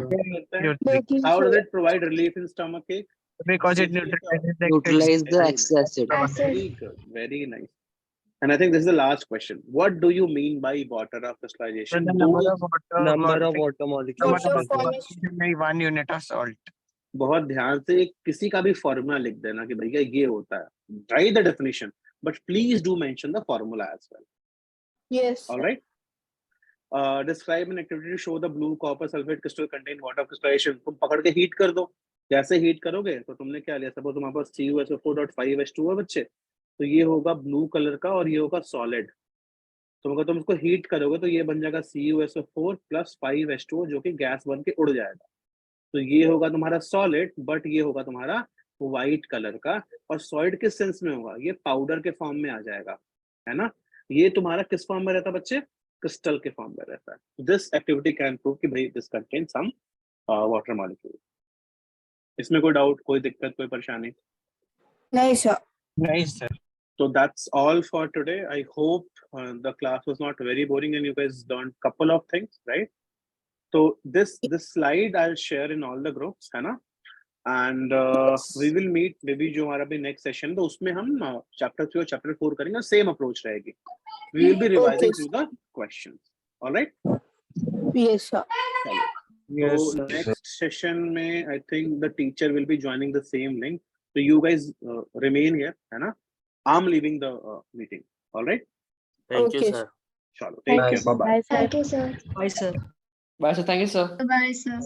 How does it provide relief in stomach ache? Because it neutralizes the excess acid. Very good, very nice. And I think this is the last question. What do you mean by water of crystallization? number of water molecules. One unit of salt. बहुत ध्यान से किसी का भी formula लिख देना कि भैया ये होता है. Write the definition, but please do mention the formula as well. Yes. All right. Describe an activity to show the blue copper sulfate crystal contain water of crystallization. तुम पकड़ के हीट कर दो. जैसे हीट करोगे तो तुमने क्या लिया? सपोज तुम्हारे पास CuSO4.5H2 है बच्चे, तो ये होगा ब्लू कलर का और ये होगा सॉलिड। तो अगर तुम इसको हीट करोगे तो ये बन जाएगा CuSO4 + 5H2O, जो कि गैस बन के उड़ जाएगा। तो ये होगा तुम्हारा सॉलिड, बट ये होगा तुम्हारा व्हाइट कलर का। और सॉलिड किस सेंस में होगा? ये पाउडर के फॉर्म में आ जाएगा, है ना? ये तुम्हारा किस फॉर्म में रहता है बच्चे? क्रिस्टल के फॉर्म में रहता है। दिस एक्टिविटी कैन प्रूव कि भाई this contain some water molecule. इसमें कोई डाउट, कोई दिक्कत, कोई परेशानी? नहीं सर। नहीं sir. So that's all for today. I hope the class was not very boring and you guys learned couple of things, right? So this slide I'll share in all the groups, है ना? And we will meet maybe जो हमारा भी next session, तो उसमें हम chapter 3 और chapter 4 करेंगे, same approach रहेगी. We will be revising through the questions. All right? Yes sir. Yes, So next session में I think the teacher will be joining the same link. So you guys remain here, है ना? I'm leaving the meeting. All right? Thank you, Okay, sir. Chalo, take care. Bye bye. Bye, sir. Thank you, sir. Bye, sir. Thank you, sir. Bye, sir.